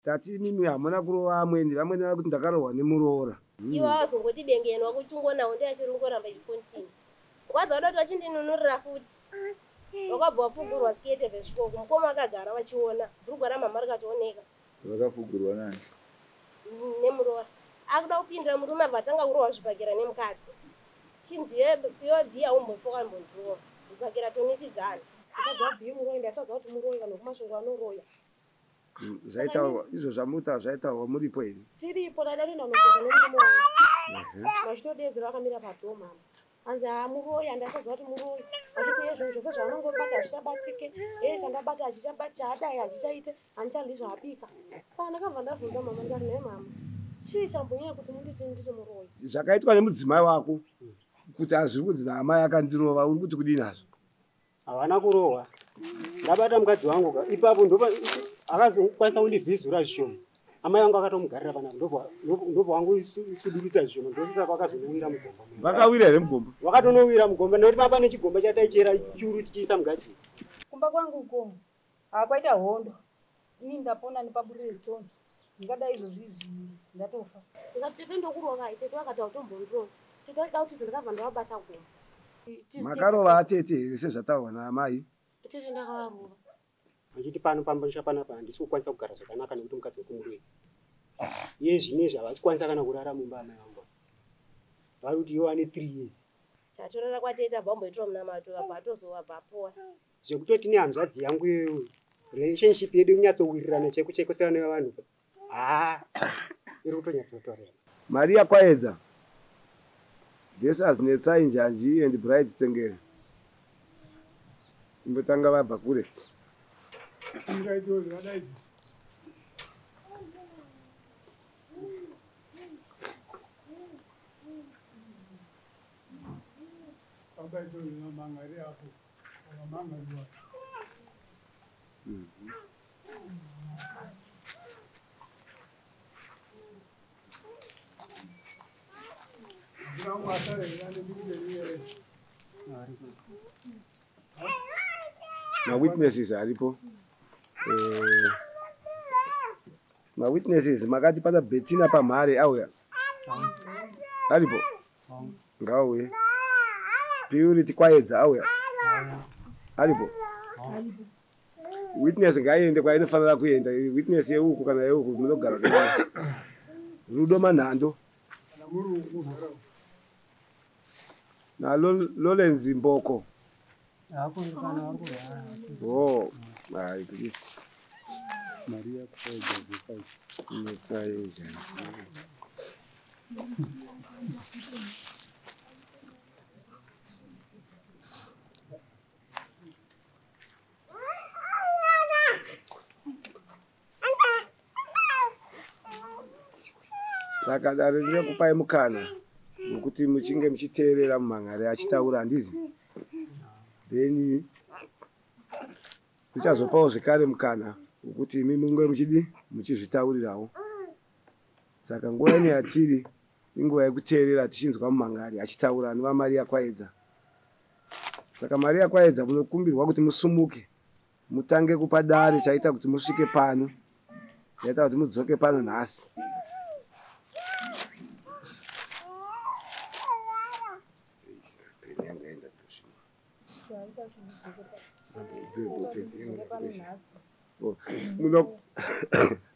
tati mimi hamuna kurova amweni vamweni kuti ndakarohwa nemuroora. Iwe wazongoti bengenwa kuti ungonawo ndiye achirongoramba ichikontinua. Wadza wadoti wachindinunurira futi. Wakabva wafugurwa skete vechikoko mukoma akagara wachiona bhurugwa ramama rikatooneka. Wakafugurwa nani? Nemuroora. Akuda kupindira murume abva atanga kurohwa zvibhakera nemukadzi. Chinzi iwe bhiya umbofoka mbondrowa. Zvibhakera tomisidzana. Mukadzi wabhiya muroyi ndasaziva kuti muroyi kana kumashongo anoroya. Zvaitaurwa izvo zvamuta zvaitaurwa muripo here? Tiripo dada rina unogeza nemurume wangu. Machitodedzera akamira padho mama. Anzi muroyi andasaziva kuti muroyi. Achiti izvo zvose zvaanongobata hazvichabatike. Chandabata hazvichabata hadai hazvichaite handicharli zvaapika. Saka ndakabva ndabvunza mama ndikati naye mama. Chii chambonyanya kuti munditi nditi muroyi? Zvakaitwa nemudzimai wako kuti hazviri kunzi amai akandirova uri kuti kudii nazvo? Havana kurohwa. Ndabata mukadzi wangu ipapo akazokwanisa kundivhizura zvishoma. Amai vangu akatomugarira panapa ndobva wangu isudurutsa zvishoma ndosaka wakazonowira mugomba. Vakawira here mugomba? Wakatonowira mugomba nekuti papa nechigomba chataichera churu tichiisa mugati. Kumba kwangu uko kwaita hondo. Ini ndapona nepaburire tsono. Ndingada izvo zvizvi ndatofa. Ndikati tendokuroka itete wakati autombondrowa. Tete waida kuti zindakabva ndawabata gomba. Makarova atete here sezvataurwa naamai? Tete ndakavarova. Achiti pano pambosha panapa handisi kukwanisa kugara zvakanaka nekuti mukadzi wekumuroyi. Iye zvinezvi havasi kukwanisa kana kurara mumba amai vangu. Vari kuti iwe ane 3 years. Chatorara kwatete abva amboitwa munamato abva atozova bhapoa. Zvekutoti nehanzvadzi yangu iyoyo relationship yedu kunyatsowirirana cheko cheko sevana vevanhu. Iri kutonyatsotorera. Maria Kwaedza. This has Netsai Njanji and Bright Tsengere. Imbotanga vabva kure. Ma-witnesses aripo. Ma-witnesses makati pana Bettina pamhare auya. Aripo. Ngauye. Purity Kwaedza auya. Aripo. Witness ngaiende kwainofanira kuenda. Witness yeuku kana yeuku munogara kana. Rudo Manhando. Na Lolenzi Mboko. Oh, my goodness. Maria Kwaedza. Netsai Njanji. Saka dare ndikupai mukana nokuti muchinge muchiteerera mumhanhare achitaura handizi. Then tichazopawo zvekare mukana wokuti imi munge muchidi muchizvitaurirawo. Saka nguva ino yatiri inguva yekuteerera tichinzwa mumhanhare achitaura anova Maria Kwaedza. Saka Maria Kwaedza munokumbirwa kuti musumuke mutange kupa dare chaita kuti musvike pano, chaita kuti mudzoke pano nhasi.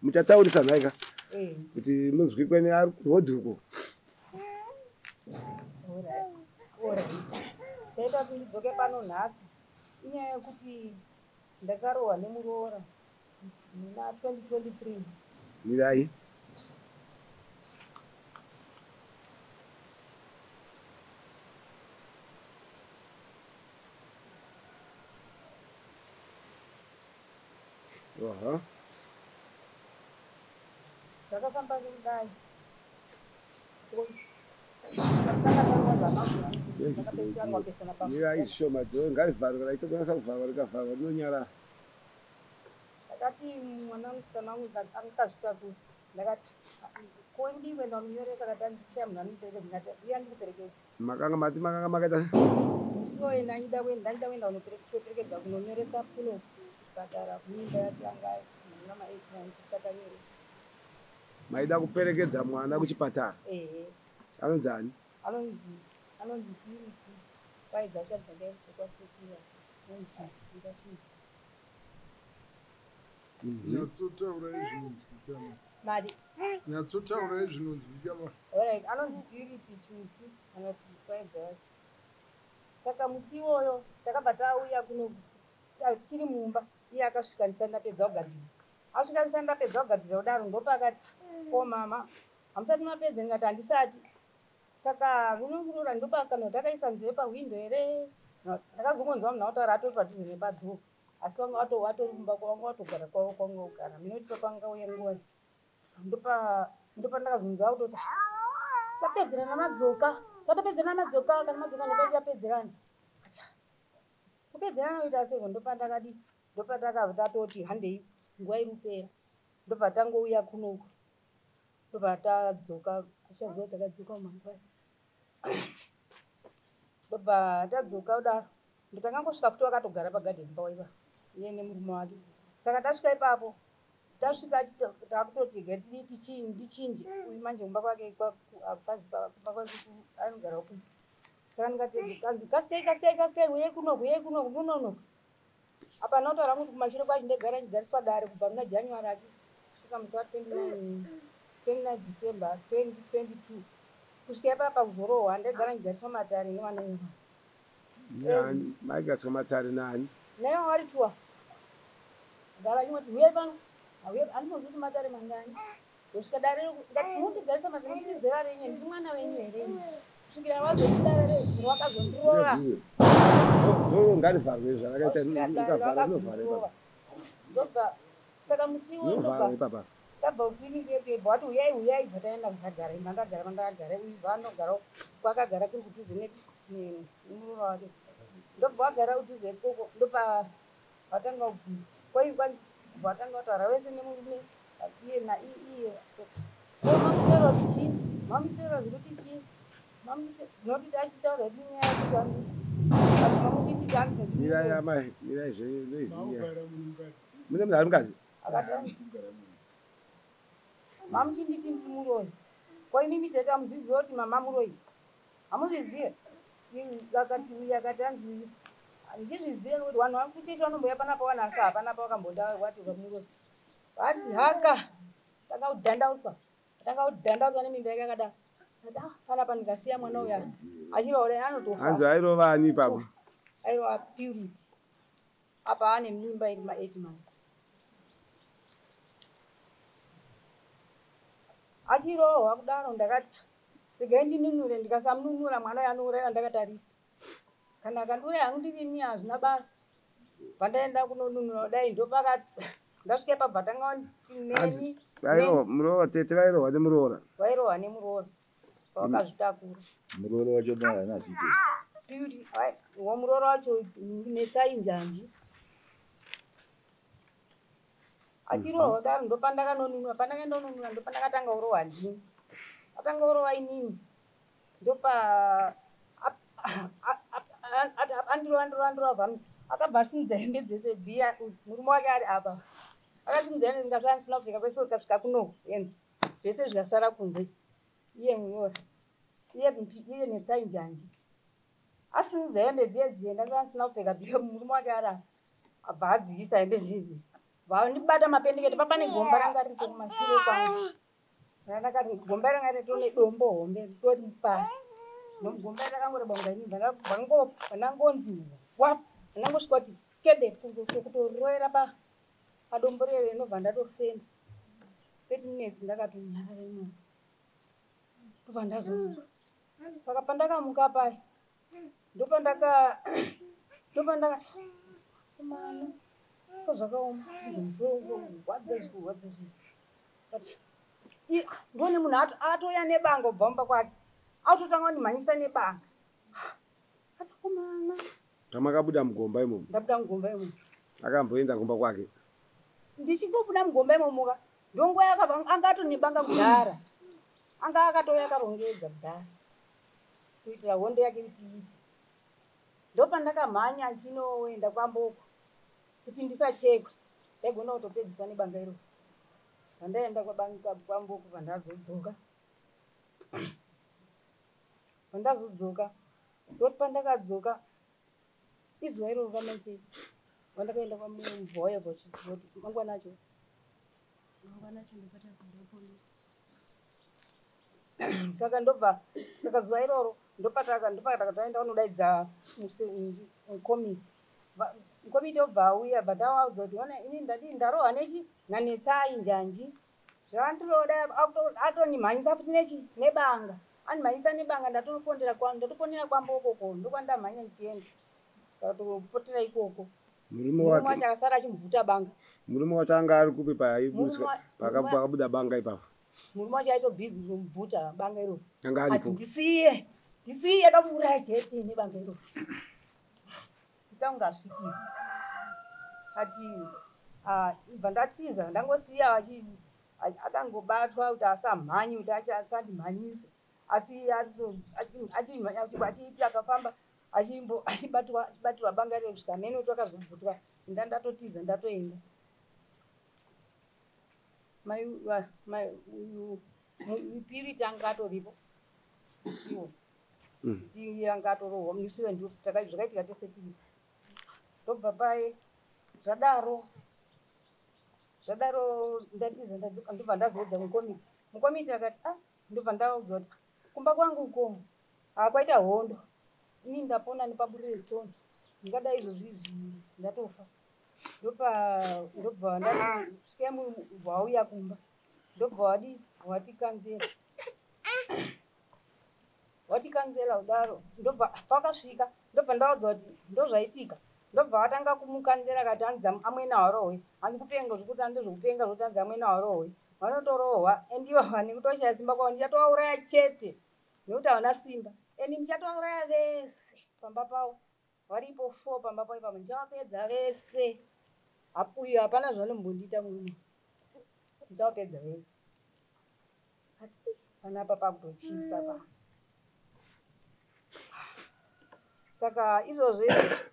Muchataurisa nhaika kuti munzwi kwene ari kurodhuko. Chaita kuti ndidzoke pano nhasi inyaya yekuti ndakarohwa nemuroora muna 2023. Mirai. Ndakafamba kudai. Mirai zvishoma dho ngarivharwe kana itokwanisa kuvharwa rikavharwa rinonyarara. Ndakati mwana musikana wangu akazvitakura. Ndakati ko ndiwe ndamunyoresa kati andishiya munhu anomuperekedza ndikati uya ndikuperekedza. Makanga makaita musi woye ndangida kuenda kunoperekedza kunonyoresa kuno kuchipatara kuimba yatanga namaetinani kusakanyore. maida kuperekedza mwana kuchipatara. Ehe. Anonzani? Anonzi Purity. Vaidza kushandisa ndekwaSekiras. Nonzvitsira chidzi. Nyatsotaura izvinonzwikana. Mari. Nyatsotaura izvinonzwikana. Alright, anonzi Purity Chusi. Anoti vaidza. Saka musi iwoyo takabva tauya kuno tichiri mumba. Iye akasvika ndapedza kugadzira. Asvika ndapedza kugadzira kudaro ndopakati. Ko mama, hamusati mapedza ndikati handisati. Saka unongurora ndopakano takaisa nzeve pahwindo here. Ndakazongonzwa munhu autaura atori padhuze nepadhoo. Asi wanga watori mumba kwanga watogara kwavo kwanga kugara. Minoti kwanga uye nguva. Ndopa ndakazonzwa kutoti tapedzerana madzoka. Tatapedzerana madzoka kana madzoka ndopati tapedzerana. Kupedzerana kuita seko ndopa ndakadi. Ndopa tatoti handei nguva iri kupera. Ndopa tangouya kunoku. Ndopa tadzoka achaziva takadzoka mumangwana. Ndopa tadzoka kudaro. Ndotangangosvika futi wakatogara pagadheni pawaipa. Iye nemurume wake. Saka tasvika ipapo. Tasvika takutoti gati ndichinje. Uyu manje mumba kwake anogara uku. Saka ndikati kanzi kaskai uye kunoku. Apa notaura kuti kumashure kwacho ndegara ndigariswa dare kubva muna January ati. Kusvika musi wa 29 December 2022. Kusvika ipapa kuzorohwa ndegara ndigariswa matare nevana vevanhu. Yani maigariswa matare nani? Naye wari tuwa. Gara nyoti uye pano. Auye andinozuti matare mangani. Kusvika dare ngati munotigarisa matare kuti zera renye ndi mwana wenyu here. Kusvikira wazoti dare wakazondirora. Ngarivarwe zvakaita ndikavhara novhare baba. Ndoga saka musi Novhare baba. Tabva kuinike bwati uyai bvataenda kugara mandagara uyu vanogara kwakagara kuri kudhuze nemurume wake. Ndobva wagara kudhuze ikoko ndopa watanga kubvunza. Kwai kwanzi watanga kutaura wese nemurume iye iye. Mamutero chini, mamutero zvikuti chini. Noti tachitaura dunia yacho. Mira mai, mira zveziya. Mune munhu ari mukadzi? Mamuchinditi ndi muroyi. Kwa imi miteta muzviziva kuti mama muroyi. Hamuzvizive. Akati uyu akati anzi ndizvizive kuti vanhu vari kuchiti vanomboya panapa wana asi hapana pawakamboda wati muroyi. Vati haka takaudhandauswa nemimba yake akadaro. Panapa ndikasiya mwana uya achivaura anotofa. Hanzi airova ani papa? Airova Purity. Apa ane mimba iri ma8 months. Achirohwa kudaro ndakati regai ndinunure ndikasamununura mwana yanouraya ndakatarisa. Kana akandure hangu ndini hazvina basa. Pandaenda kunonunura kudai ndopakati ndasvika pabva tanga neni. Muroora tete vairohwa nemuroora. Vairohwa nemuroora. Wakazvitakura. Muroora wacho ndana asite. Purity, muroora wacho nesai njanji. Achirohwa daro ndopandakanonunura, pandakaendonunura ndopandakatanga urohwa ndini. Atanga urohwa inini. Ndopa andiro vhamu. Akabva simudza hembe dzese bhiya murume wake ari apa. Akasimudza hembe ndingasina kupfeka kwese ukasvika kuno. Zvese zvikasara kunze. Iye munyora. Iye netsai njanji. Asimudza hembe dziye ndakasina kupfeka bhiya murume wake ari apa. Abva adzikisa hembe dzidzi. Ndibata mapendekete pane gomba ranga riri kumashure kwangu. Ndakati gomba ranga riri tone dombo hombe ritori pasi. Gomba rakangoreba kunga ndangonzi wafu. Ndangosvika kuti kede kutoroera padombo rere ndobva ndatofenda. 30 minutes ndakatonyarara imomo. Ndobva ndazomuka. Saka pandakamuka paya ndopa ndakati mwana zvakaoma ndozvorwadza ndone munhu atoya nebanga ubva mumba kwake autotanga kundimhanyisa nebanga ati komana Kamakabuda mugomba imomo? Ndabuda mugomba imomo. Akamboenda kumba kwake? Ndichingobuda mugomba imomo ndonguva yakabva angatonebanga kudhara. Anga akatoya akarongedza kudhara kuitira hondo yake kuti iite. Ndopandakamhanya chinoenda kwamboko kuti ndisachekwe ndaigona kutopedziswa nebanga iro. Pandaenda kwabanka kwamboku pandazodzoka. Pandazodzoka. Zoti pandakadzoka. Izuwa iro rakamake. Pandakaenda kwamubhoya bochiti mangwana acho. Mangwana acho ndipata zvinhu polisi. Saka ndobva saka zuwa iroro ndopata taenda unodaidza mukomiti. Mukomiti obva auya but audza kuti ona ini ndarohwa nechi nanetsai njanji. Zvandiroda atonimhanyisa futi nechi nebanga. Animhanyisa nebanga ndatopondera kwamboko ndokwandamhanya ndichienda. Katopotera ikoko. Murume wacho akasara achimubvuta banga. Murume wacho anga ari kupi pakabuda banga ipapo. Murume wacho aito busy kumubvuta banga iro. Anga aripo. Ndisiye ndamuuraya jeti nebanga iro. Tangasviki. Ati ibva ndatiza ndangosiya akangobatwa kuti asamhanyi kuti asandimhanyise. Asi achiti akafamba achibatirwa banga rero kusvika meno twakazobvutwa ndatotiza ndatoenda. Mupiriti anga atoripo. Anga atorohwa musiwe ndio zvakaitika tese tiri. Ndobva paye zvadaro ndatiza ndobva ndazodza mukomiti akati ndobva ndaudza kuti kumba kwangu uko kwaita hondo. Ini ndapona nepaburire tsono ndingadai izvozvi ndatofa. Ndobva ndasvika wauya kumba ndobva watikanzera kudaro ndobva pakasvika ndobva ndaudza kuti ndozvaitika. Ndobva watanga kumukanzera kati hanzi amwena warohwe hanzi kupenga zvekuti handi zvekupenga zvekuti hanzi amwena warohwe vanotorohwa endiwo vane kutoshaya simba kwavo ndichatovauraya chete nekuti havana simba endi ndichatovauraya vese pamba pavo varipo 4 pamba pavo ipamo ndichavapedza vese uyo hapana zvanombondita murume ndichavapedza vese panapa pakutochisa pa. Saka izvozvo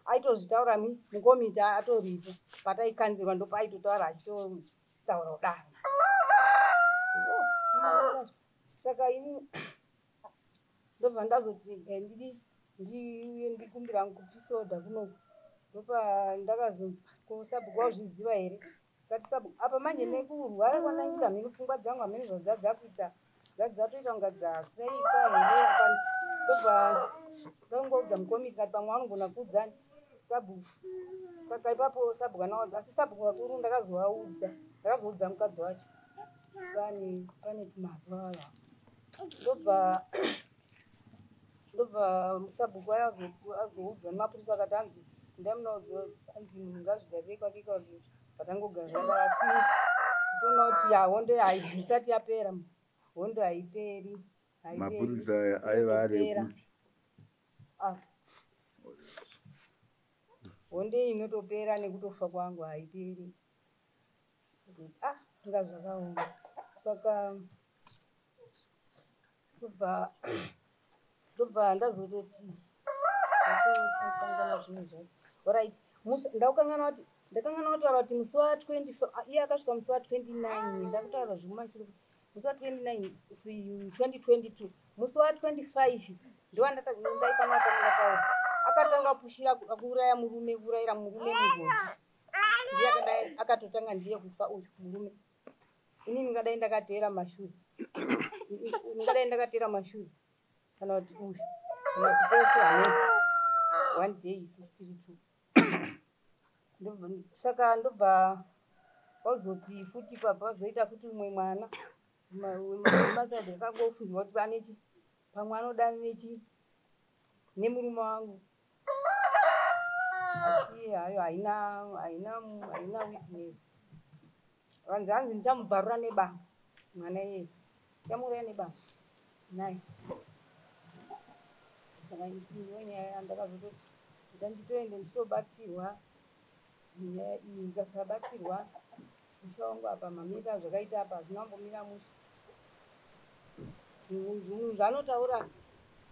aitozvitaura mukomiti atoripo pataikanzirwa ndopaaitotaura achitotaura kudaro. Saka ini ndobva ndazoti ndikumbira kupisodha kunoku ndopa ndakazonzi kusabhuku wazviziva here kati sabhuku apa manje nekurwara kwandaiita mhino pfungwa dzangu hamene zvadzadzakuita dzatoita kunga dzasaipa here ndobva ndangoudza mukomiti kati pamwe anogona kuudzani sabhuku. Saka ipapo sabhuku anaudza asi sabhuku vakuru ndakazoudza mukadzi wacho pane tumazuva aya ndobva sabhuku aya azoudzwa nemapurisa akati hanzi ndamunaudza hanzi munhu ngazvigarire kwake kwazvo patangogara asi tonoti hondo isati yapera hondo haiperi. Mapurisa aiva ari ekupi? Hondo inotopera nekutofa kwangu haiperi. Nga zvakaoma. Saka ndobva ndazototi ndakangana zvinhu zvacho. Alright. Ndakangana kutaura kuti musi wa24 iye akasvika musi wa29 ndakutaura zvekumashuro kuti musi wa29 2022 musi wa25 ndowandaifanira kutaura akatanga pushira kuuraya murume kuurayira murume mugodhi ndiye akadai akatotanga ndiye kufa uyu murume. Ini ndingadai ndakatera mashure kana kuti uyu kana kuti tese hamene one day isusu tiri two. Saka ndobva wazoti futi pazoita futi umwe mwana masaidi akangofundirwa kuti panechi pamwe anoda nechi nemurume wangu asi hayo haina witness. Hanzi ndichamubvarura nebanga mwana iye ndichamuraya nebanga naye. Saka inyaya yandakazototi ndanditoende nditobatsirwa nyaya iyi ndikasabatsirwa musha wangu apa mamira zvakaita apa zvinambomira musha. Zvinhu zvanotaura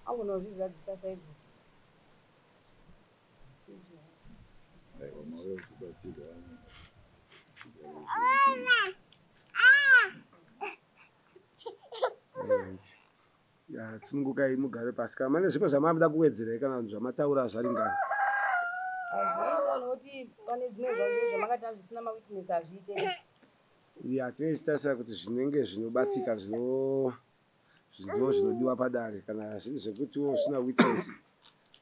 angona kuzvizadzisa saizvo. Sungukai mugare pasi kana mane zvimwe zvamada kuwedzera kana zvamataura zvaringana. Azviringana nokuti pane dzimwe zvamakati zvisina mawitness azviite. Ya tinotarisa kuti zvinenge zvinobatsika zvinodiwa padare kana zviri zvekutiwo zvisina witness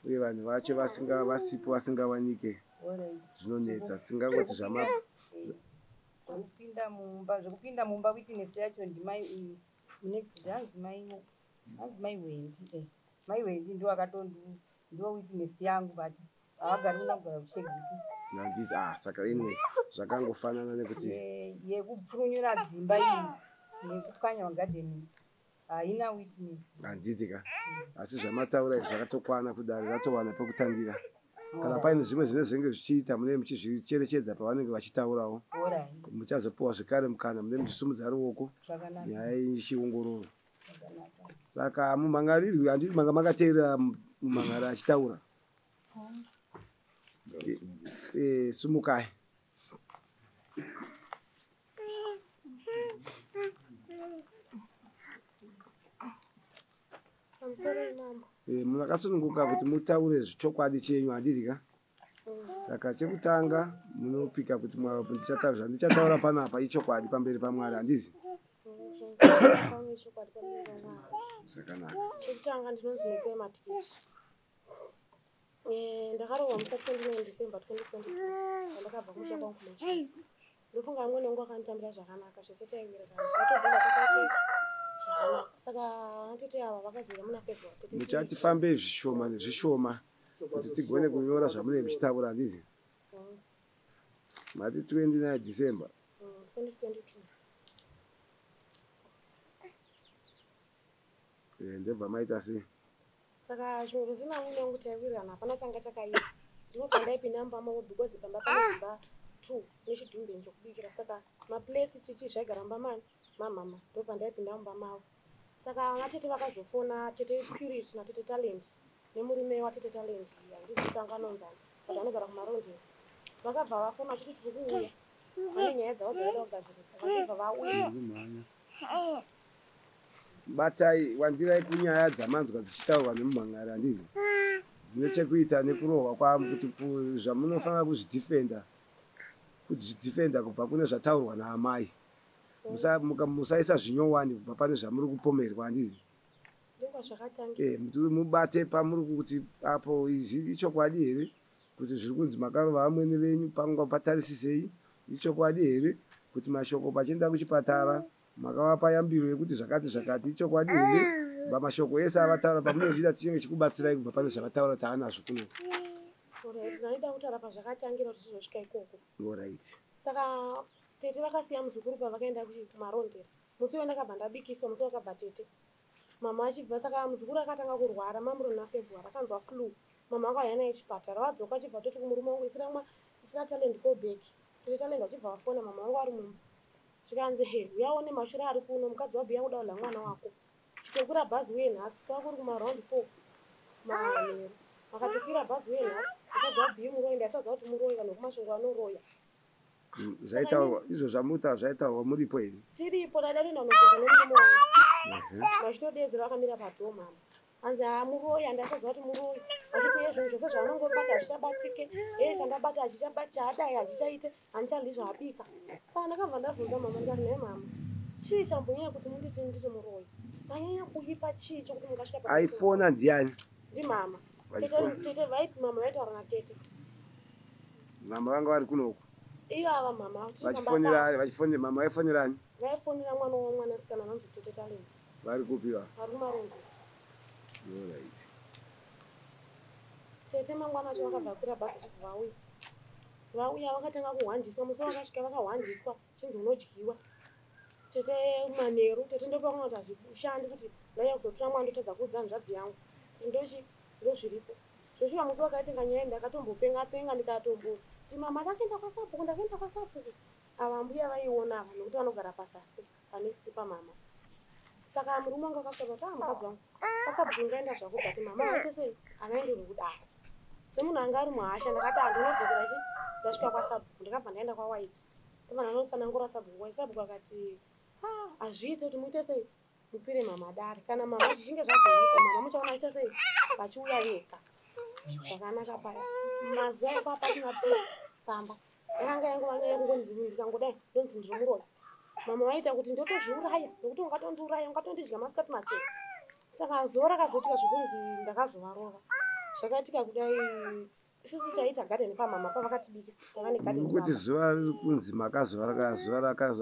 uye vanhu vacho vasipo vasingawanike zvinonetsa tingangoti zvekupinda mumba witness yacho ndimai uyu next hanzi mai Wendi mai Wendi ndo witness yangu but havagari unagara kuchegiti nanditi saka imwe zvakangofanana nekuti yekupfunyura dzimba iyi nekukanya magadheni haina witness handitika asi zvamataura izvi zvakatokwana kudare ratowana pekutangira kana paine zvimwe zvinenge zvichiita munenge muchizvicherechedza pavanenge vachitaurawo muchazopiwa zvekare mukana munenge muchisumudza ruoko nyaya ichiongororwa. Saka mumhangarirwi handiti manga makateerera mumhangari achitaura sumukai. Munakasununguka kuti mutaure zvechokwadi chenyu handitika. Saka chekutanga munopika kuti ndichataura panapa ichokwadi pamberi paMwari handizi. Zvakanaka. Chekutanga ndinonzi Netsai Matikiti. Ndakarohwa musi 29 December 2022 ndakabva kumusha kwangu kuMachina. Ndofunga amweni wangu akanditambira zvakanaka zvese taiwirirana. Watobvunza kusati zvakanaka. Saka atete ava vakazoenda muna February. Muchatifambe zvishoma nezvishoma kuti tigone kunyora zvamunenge muchitaura handizi. Mati 29 December 2022. Ndebva maita sei? Saka zvimwe zvezvina amweni wangu taiwirirana hapana changa chakaita. Ndinobva ndaipinda mumba mavo because pamba pane dzimba 2 nechidhumbe chokubikira. Saka maplate chichi zvaigara mumba mamama ndobva ndaipinda mumba mavo. Saka vatete vakazofona tete Purity natete Talent nemurume watete Talent handizitanga nonzana but vanogara kumarondero. Vakabva vafona vachiti tiri kuuya vane nyaya dzavo dzavaida kugadzirisa vachibva vauya. Batai wandirai kunyaya dzamanzwa dzichitaurwa nemumhangari handizi dzine chekuita nekurohwa kwavo kuti zvamunofanira kuzvidhifenda kubva kune zvataurwa naamai. Musaisa zvinyowani kubva pane zvamuri kupomerwa handizi. Mubate pamuri kuti apo izvi ichokwadi here kuti zviri kunzi makarova vamweni venyu panga patarisisei. Ichokwadi here kuti mashoko pachienda kuchipatara makavapa yambiro yekuti zvakati ichokwadi here pamashoko ese avataura pamunozvida tichinge chikubatsirai kubva pane zvavataura taanazvo kuno. Naida kutaura pazvakatangira kuti zvosvika ikoko. Alright. Saka tete vakasiya muzukuru pavakaenda kumarondera. Musi wandakabva ndabikiswa musi wakabva tete. Mama achibva saka muzukuru akatanga kurwara mamuro naFebruary akanzwa flu. Mama akauya naye kuchipatara vadzoka achibva toti kumurume wangu isira Talent go back. Tete Talent achibva vafona mama wangu ari mumba. Zvikanzi he uyaone mashure ari kuno mukadzi wabhuya kuda kudla mwana wako. Chitokwira bhazi uye nhasi kwakuri kumaround 4 manheru. Vakatokwira bhazi uye nhasi mukadzi wabhuya muroyi ndaisaziva kuti muroyi vanhu vekumasvingo vanoroya. Zvaitaurwa izvo zvamuta zvaitaurwa muripo here? Tiripo dada rina unogeza nemurume wangu. Vachitodedzera vakamira padhoo mama. Hanzi muroyi handaisaziva kuti muroyi. Vachiti zvinhu zvose zvavanongobata hazvichabatike. Chandabata hachichadai hazvichaite handicharli zvaabika. Saka ndakabva ndabvunza mama ndikati naye mama chii chambonyanya kuti nditi muroyi. Vanyanya kuipa chii chokuti mungasvika pa aifona ndiani? Ndimama. Tete vaiti mama vaitaura natete. Mama vanga vari kunoku. Ivava mama vachifonera mama vaifonerani? Vaifonera mwana womwanasikana anonzi Tete Talent. Vari kupiwa? Vari kumarondero. Alright. Tete mangwana acho vakabva kwira bhazi achibva vauya vakatanga kuhwandiswa musi vakasvika vakahwandiswa chinzi unodyiwa. Tete manheru tete ndopaona kuti hazvishandi kuti ndaiya kuzotora mwana ndotadza kuudza hanzvadzi yangu kuti ndozviripo. Zvosvika musi wakaitenga nyaya ndakatombopenga ndikatombo mama ndakaenda kwasabhuku ava mbuya vaiona ava nokuti vanogara pasasi panext pamama. Saka murume wangu akasvika kuti mukadzi wangu kwasabhuku ngaenda zvako bati mama aite sei anaendere kudaro. Semunhu anga ari muhasha ndakati handinodzokera ndasvika kwasabhuku ndakabva ndaenda kwaWhite. Ndobva ndanotsanangura sabhuku. Sabhuku akati hazviite kuti muite sei mupire mama dare kana mama zvichinge zvazoita mama muchaona aita sei vachiuya vega zvakanaka paya mazuva eko pasina pisi pamba yakanga yanguva nyaya yekungondikangodai ndonzi ndiri muroyi mama vaita kuti ndotozviuraya nokuti ungatondiuraya ungatondidya masikati machena saka zuva rakazoitika zvokunzi ndakazovarova zvakaitika kudai isusu taita gadheni pamama pavakatibikisa tava negadheni kuti zuva riri kunzi zuva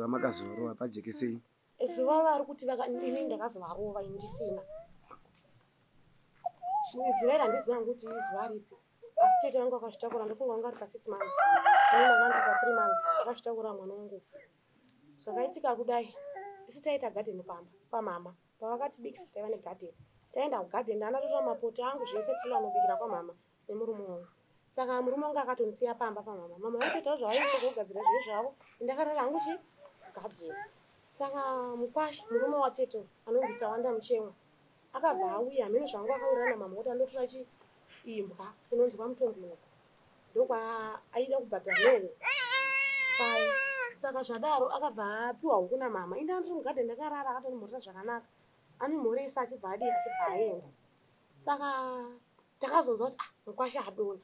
makazovarova pajekisei zuva vari kuti ini ndakazovarova ndisina zuva iri handiziva kuti izuva ripi asi tete vangu akazvitakura ndofunga vanga ari pa6 months ini ndanga ndiri pa3 months akazvitakura mwana wangu zvakaitika kudai isu taita gadheni pamama pavakatibikisa taiva negadheni taenda kugadheni ndana totora mapoto angu zvese tiri anobikira kwamama nemurume wangu saka murume wangu akatondisiya pamba pamama mama vaitoitawo zvavaiita zvokugadzira zviyo zvavo ndakarara hangu gadheni saka mukwasha murume watete anonzi Tawanda Muchemwa akabva auya mhino zvangu akaurana namama kuti andotora chiimbwa kunonzwa mutombino ndokwa aida kubhadhara nehu pai saka zvadaro akabva apiwa huku namama indi andiri mugadheni ndakarara akatonimhoresa zvakanaka anomhoresa achibva achibva aenda saka takazonzwa kuti mukwasha adona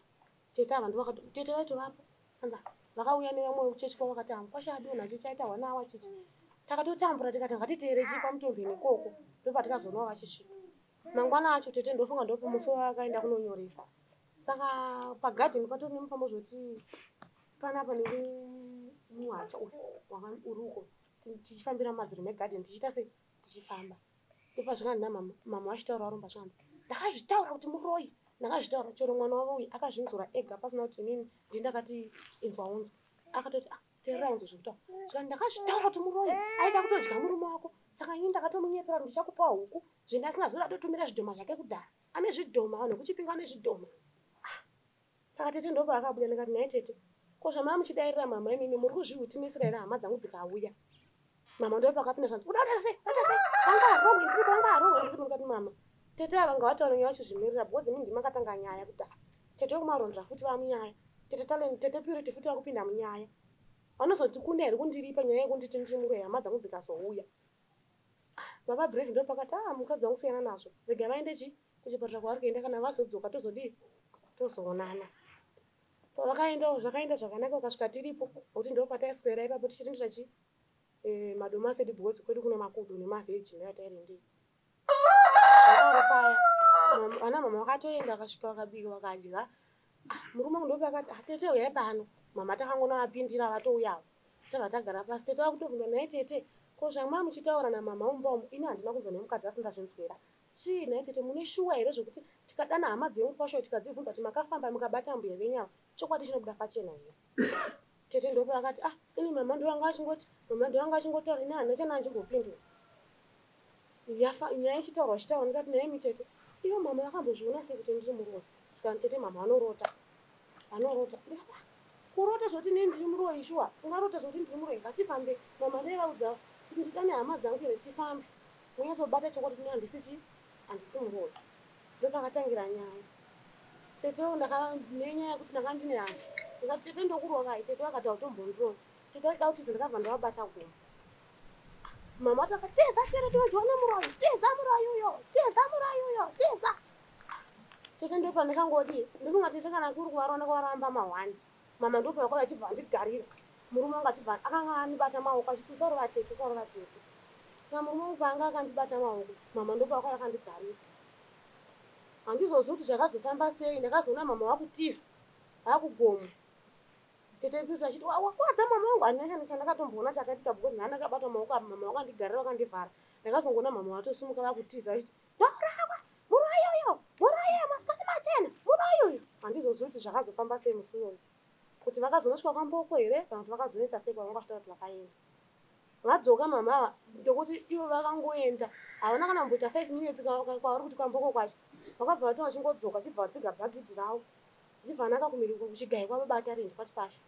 tete ava tete vaitovapo anza vakauya nevamwe chechi kwavo vakati mukwasha adona chechi aita hwanawa chechi takatotambura tikati ngatiteere chikwa mutombeni ikoko ndopatikazonwa vachisvika mangwana acho tete ndofunga ndopo musi wakaenda kunonyoresa saka pagadheni patori nemufambo zvoti panapa nemuhacha uri uko tichifambira mumadziro megadheni tichiita sei tichifamba ndopazvikandi namama vachitaura varomba zvanzi ndakazvitaura kuti muroyi ndakazvitaura chero mwana wavo uyu akazvinzura ega pasina kuti inini ndindakati inzwa unzwa akatoti teerera unzwa zvekutaura zvika ndakazvitaura kuti muroyi aida kutodya murume wako saka ini ndakatomunyepera ndichakupa huku zvendasingazori atotumira zvidhoma zvake kudhara ane zvidhoma vanhu kuchipinga nezvidhoma saka tete ndopa akabuda ndikati naye tete ko zvamava muchidairira mama imimi muri kuzvihutinisira here hama dzangu dzikauya mama ndopa akapinda zvanzi udaura sei vangarohwe ndikati mama tete ava ngavataura nyaya vacho zvimirira because ini ndimakatanga nyaya kudhara tete wekumarondra futi va munyaya tete purity futi vakupinda munyaya vanozoti kune here kundiripa nyaya yekunditi ndiri muroyi hama dzangu dzikazouya baba brave ndo pakati mukadzi wangu siyana nazvo rega vaende kuchipatara kwavari kuenda kana vazodzoka tozoonana pavakaendawo zvakaenda zvakanaka vakasvika tiripo kuti ndo pataiswera ipapo tichitindira madomasedi because kwedu kune makudo nemavheji neatairendei paya vana mama vakatoenda vakasvika vakabika vakadya murume wangu ndopa akati tete uyai pano mama takangonovapindira vatouyawo tabva tagara pasi tete vakutobvunza naye tete ko zvamwa muchitaura namama umbamu ini handina kunzwa nemukadzi asingazvinzwera chii naye tete mune shuwa here zvokuti tikadana hama dzengu kwasho tikadzibvunza kuti makafamba mukabata mbuya venyama chokwadi chinobuda pachena here tete ndopo akati ini mama ndovanga achingotaura ini handina chana achimbopindura nyaya ichitaurwa chitaurwa ndikati naye mitete iyo mama yakambozviona sei kuti ndiri muroyi zvikani tete mama anorota ndikati kurota zvoti ini ndiri muroyi shuwa ungarota zvoti ndiri muroyi ngatifambe mama ndaivaudza kuti ndidane hama dzangu here tifambe munyatsobata chokwadi ini handisi muroyi ndopakatangira nyaya tetewo nenyaya yekuti ndanga ndine hasha ndikati tete ndokurokai tete vakati hautombondiroyi tete vaida kuti zindakabva ndavabata gumba mama takati teza pere tiwajiwane muroyi teza muroyi teza tete ndopa ndikangodi ndikunga tete kana kuri kuvarona kwavaramba mahwani mama ndopa yakora achibva andigarira murume wangu achibva akanga anibata maoko achiti usaurova tete saka murume wangu paanga akandibata maoko mama ndopa yakora akandigarira handizozivi kuti zvakazofamba sei ndakazoona mama wakutiza akugomo tete piri achiti wakwadza mama wangu handina chandakatomboona chakaitika because nhani akabata maoko apa mama wako andigarira wakandivhara ndakazongoona mama watosimuka vakutiza achiti ndorawa muroyo masikati machena muroyo handizozivi kuti zvakazofamba sei musi uyoyo kuti vakazonosvika kwamboko here kana kuti vakazonoita sei kwavanga vasvita kuti vakaenda vadzoka mama ava ndokuti ivo vakangoenda havana kana mboita 5 minutes kwavari kuti kwamboko kwacho vakabva vati vachingodzoka chibva vatsiga bhagidhi ravo chibva naka kumiriko kuchigayi kwavo bata renje pachipasho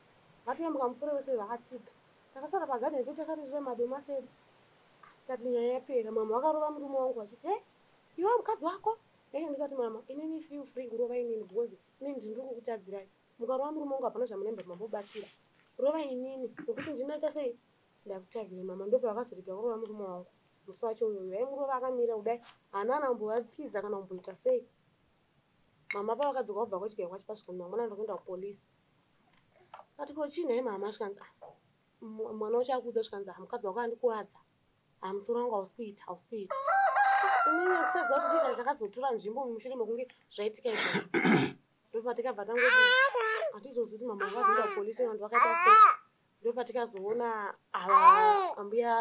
vatoyambuka mupfure wese vakatsiga takasara pagadheni petakaririre madomasedi tikati nyaya yapera mama vakarova murume wangu vachiti iwe mukadzi wako ndikati mama inini feel free kurova inini because inini ndiri kukutadzirai mukarova murume wangu hapana zvamunembe mambobatsira rova inini nokuti ndinoita sei ndakutadzire mama ndopa vakazorega kurova murume wangu musi wacho uyoyo aimurova akamira kudai haana anambovapfiza kana kumboita sei. Mama pavakadzoka kubva kwechikaya kwacho pasvika mangwana ndokuenda kupolisi. Kati ko chii nhaye mama asvikanzi mwana wacho akudza asvikanzi mukadzi wako andikuwadza musoro wangu hausikuita hausikuita. Inini kusaziva kuti chii chakazotora nzvimbo mushure mekunge zvaitika izvozvo. Ndopatikabva tangoti hatizozivi kuti mama vakazoenda kupolisi vantu vakaita sei. Ndopatikazoona ava ambuya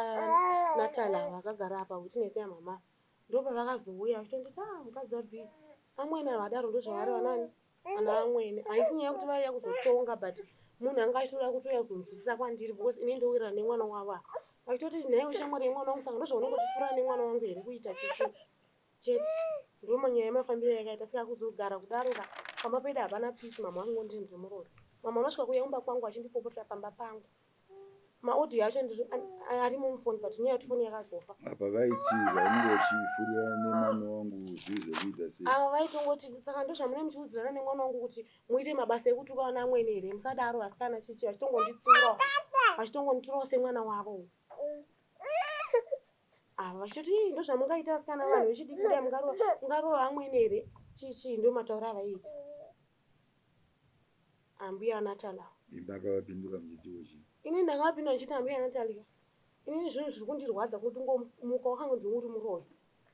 Natala vakagara apa witness yamama. Ndopavakazouya vachitonditi mukadzi wabhinya amweni vadaro ndozvavari vanani ana amweni haisi nyaya yekuti vaiya kuzotonga but munhu anga achitoda kutoya kuzonzwisisa kwandiri because ine ndowirana nemwana wavo achitoti nhaye shamwari yemwana wangu saka ndozvaunongotifurana nemwana wangu here kuita chichi chete. Ndomanyaya yemafambiro yakaita saka kuzogara kudaroka pamba pedu hapana pisi. Mama wangu ndiri ndimurori. Mama unosvika kuuya kumba kwangu achindipopotera pamba pangu. Maaudio acho ari mufoni but nyaya yekuti foni yakazofa. Apa vaiti vainge vachifurira nemwana wangu zvekuita sei? Ava vaitongoti saka ndozvamune muchiudzirana nemwana wangu kuti muite mabasa ekutuka vana amweni here musadaro vasikana chichi vachitongonditsiurawo vachitongonditurawo semwana wavo. Ava vachitoti ndozvamungaita vasikana vanhu vechidiki kudai mungarova amweni here chichi ndo matauro avaiita. Ambuya Natala Imba akavapindura muchitiwo chii? ini ndakavapindura ndichiti ambuya Natalika inini zvinhu zviri kundirwadza kuti ngomuka wakangonzi uri muroyi.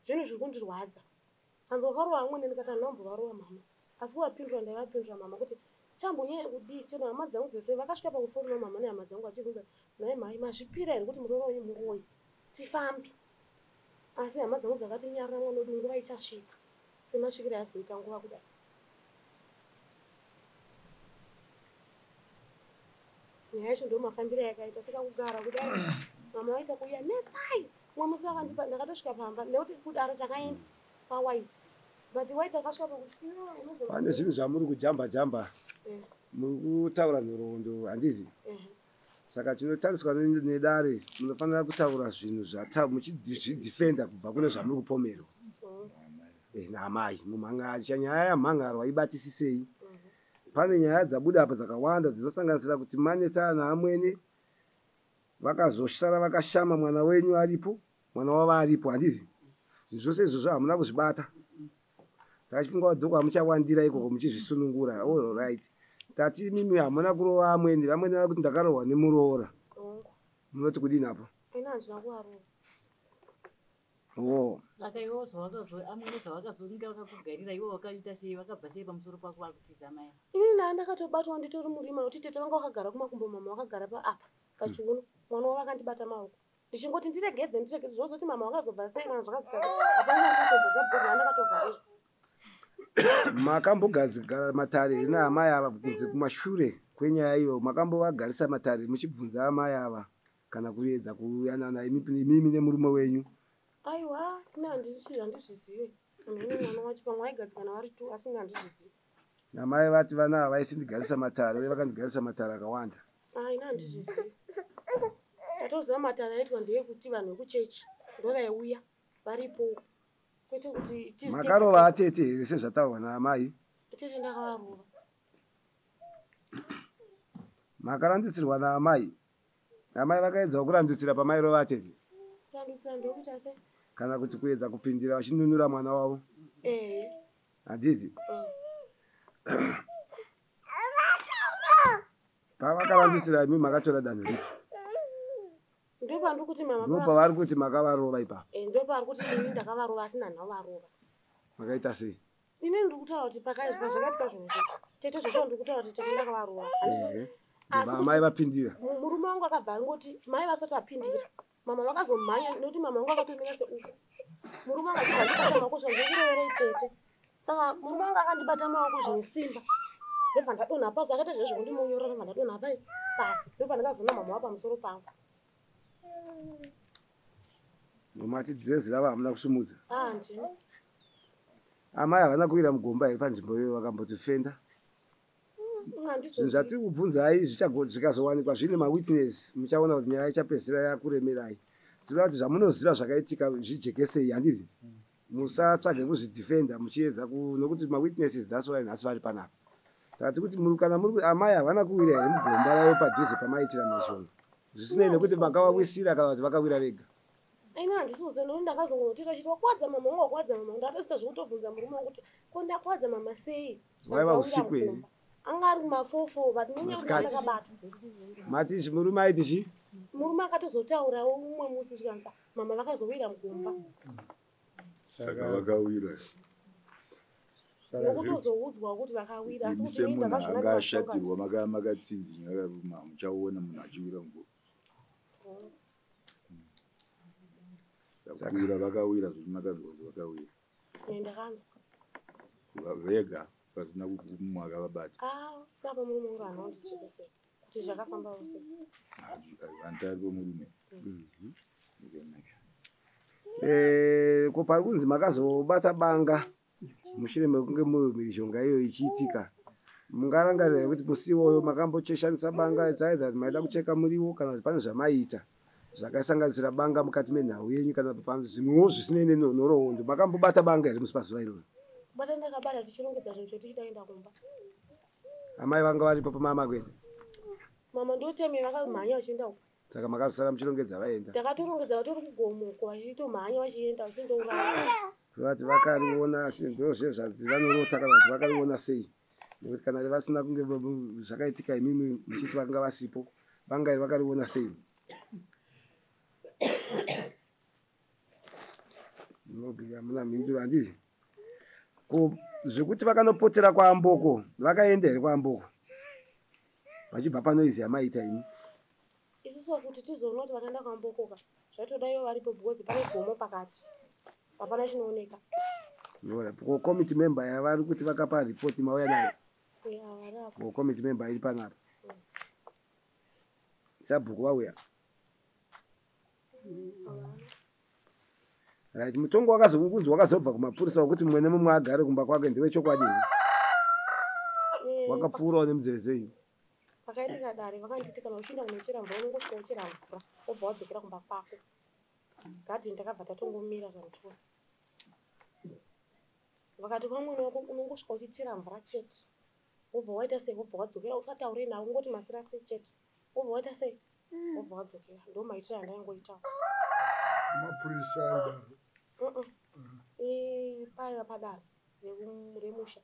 Zvinhu zviri kundirwadza hanzi wakarova amweni ndikati handinambovarova mama asi kuvapindura ndaivapindura mama kuti chambonyaya kudii chero hama dzangu dzese vakasvika pakufoni namama nehama dzangu achibvunza naye mai mazvipira here kuti muroro wenyu muroyi tifambi. Asi hama dzangu dzakati nyarara mwana wedu nguva ichasvika semasvikiro azoita nguva kudai. Nyaya yacho ndo mafambiro yakaita saka kugara kudai mama vaita kuuya netsai mwe musi vakandipa ndakatosvika pamba nekuti kudaro takaenda pawhite but white akasvika pakuti pane zvinhu zvamuri kujamba jamba muri kutaura nhoroondo handizi. Saka chinotariswa nedare munofanira kutaura zvinhu muchizvidhifenda kubva kune zvamuri kupomerwa naamai mumhangari. Chanyaya yamhangaro waibatisisei? Pane nyaya dzabuda apa dzakawanda dzinosanganisira kuti manetsana amweni vakazosara vakashama mwana wenyu aripo mwana wavo aripo handizi. Zvose izvozvo hamuna kuzvibata. Takachifunga kuti dhoko hamuchawandira ikoko muchizvisunungura. All right. Tati mimi hamuna kurova amweni vamweni vava kuti ndakarohwa nemuroora. Munoti kudini apo? ina handina kuvarova. Akaiwo amweni zvavakazonga vakakugarira iwo vakaita sei vakabva sei pamusoro pako vakutiza maya? Inini ndakatobatwa nditori murima kuti tete vanga vakagara kumakumbo mama vakagara paapa pachiuno mwana wavo vakandibata maoko ndichingoti ndiregedze zvozoti mama vakazobva sei kana zvakasika hapana ndatombozabhurwa andakatovarira. Makambogadzigara matare naamai ava kunze kumashure kwenyaya iyo makambovagarisa matare muchibvunza amai ava kana kuedza kuyanana imimi nemurume wenyu? Aiwa ine handizvizive. Ine mwana wacho pamwe vaigadzikana vari 2 asi ine handizvizive. Namai vati vana ava vaisindigarisa matare uye vakandigarisa matare akawanda. Ine handizvizive. Tatoziva matare aitwa ndeyekuti vanhu vekuchechi ndovaiuya varipo kwete kuti makarova atete here sezvataurwa naamai? Tete ndakavarova. Makarandutsirwa naamai? Amai vakaedzawo kurandutsira pamairova atete? Kurandutsira ndokuita sei? Kana kuti kuedza kupindira vachinunura mwana wavo? Handizi. Pavakarandutsira imi makatora danho ripi? Ndopandiri kuti mama ndopavari kuti makavarova ipapo? Ndopari kuti ini ndakavarova asina nhavavarova. Makaita sei? Ini ndiri kutaura kuti pazvakaitika zvinhu izvozvo tete zvozvo ndiri kutaura kuti tete ndakavarova. Amai vapindira? Murume wangu akabva angoti mai vasati vapindira mama vakazomhanya nekuti mama wangu akatomira seuku. Murume wangu akandibata maoko zvandikurerei tete saka murume wangu akandibata maoko zvine simba ndobva ndadonha pasi akaita zvezvo kundimonyorora ndobva ndadonha pasi ndobva ndakazoona mama wapamusoro pangu. Nomati dhirezi ravo hamuna kusumudza? Handina. Amai havana kuwira mugomba here panzvimbo iyoyo vakambotifenda? Zvinhu zvatiri kubvunzai zvikazowanikwa zvine mawitness muchaona kuti nyaya ichapedzisira yakuremerai. Tinoda kuti zvamunoziva zvakaitika zvijekesei handizi. Musatsvage kuzvidhifenda muchiedza nokuti mawitnesses that's why nhasi vari panapa. Saka tiri kuti kana amai havana kuwira here mugomba ravo padhuze pamaitira mishonga. Zvisinei nekuti makavawisira kana kuti vakawira vega. Aina handisuze noni ndakazongotira chiti wakwadza mama wangu wakwadza mama ndatasita zvekutobvunza murume wangu kuti ko ndakwadza mama sei Waiva usiku here. anga ari mafofo but Masikati. nenyakabata Mati murume aiti chi? murume akatozotaurawo umwe musi zvikanza mama vakazowira mugomba Saka vakawira. nokutozoudzwa kuti vakawira asi kuti Semunhu inoita anga zvazvona ashatirwa makatsinzinya karuma muchaona munhu achiwira mugomba. Vakawira vakawira zvoti makazonzi vakawira. ndakanzwa Vega pasina kumwe akavabata. sapa murume wangu anondichekesei kuti zvakafamba vose Vantari vomurume. Ko pari kunzi makazobata banga mushure mekunge mishonga iyo ichiitika. Mungarangarira kuti musi iwoyo makambocheshanisa banga zaida kuti maida kucheka muriwo kana kuti pane zvamaita zvakasanganisira banga mukati menhau yenyu kana zvimwewo zvisinei nenhoroondo. Makambobata banga here musi pazuva iroro? bata ndakabata tichirongedza zvinhu zvetichidaenda kumba Amai vanga varipo pamama kwete? mama ndotemi vakamhanya vachienda uko Saka makazosara muchirongedza vaenda. takatorongedza vatori kugomoko vachitomhanya vachienda vachindouraya Vati vakariona ndozve zvadzivanorota kana kuti vakariona sei. Nekuti kana vasina kunge zvakaitika imimi muchiti vakanga vasipo banga iri vakariona sei. Munobhira muna mhinduro handiti. Ko zvekuti vakanopotera kwaamboko vakaenda here kwaamboko vachibva panoiziya maita imi? isusu kuti tizoona kuti vakaenda kwambokoka zvaitoda ivo varipo bhozi pane gomo pakati hapana chinooneka Ko committee member yavari kuti vakapa ripoti mauya nayo. avarapo Ko committee member iri panapa. Sabhuku wauya. Right, mutongo wakazokunzi wakazobva kumapurisa wekuti mumwe nemumwe agare kumba kwake ndiwe chokwadi. Wakapfuurawo nemunzeve zenyu. pakaitika dare vakanditi kana uchinda kunochera mvura unongosvika uchera mvura wobva wadzokera kumba kwako gadhini ndakabva tatongomira zvamutose vakati kwamwene wako unongosvika uchichera mvura chete wobva waita sei wobva wadzokera usataure nawo ungoti masira sei chete wobva waita sei wobva wadzokera ndo maitiro andaingoitawo Mapurisa aidaro. paiva padare remusha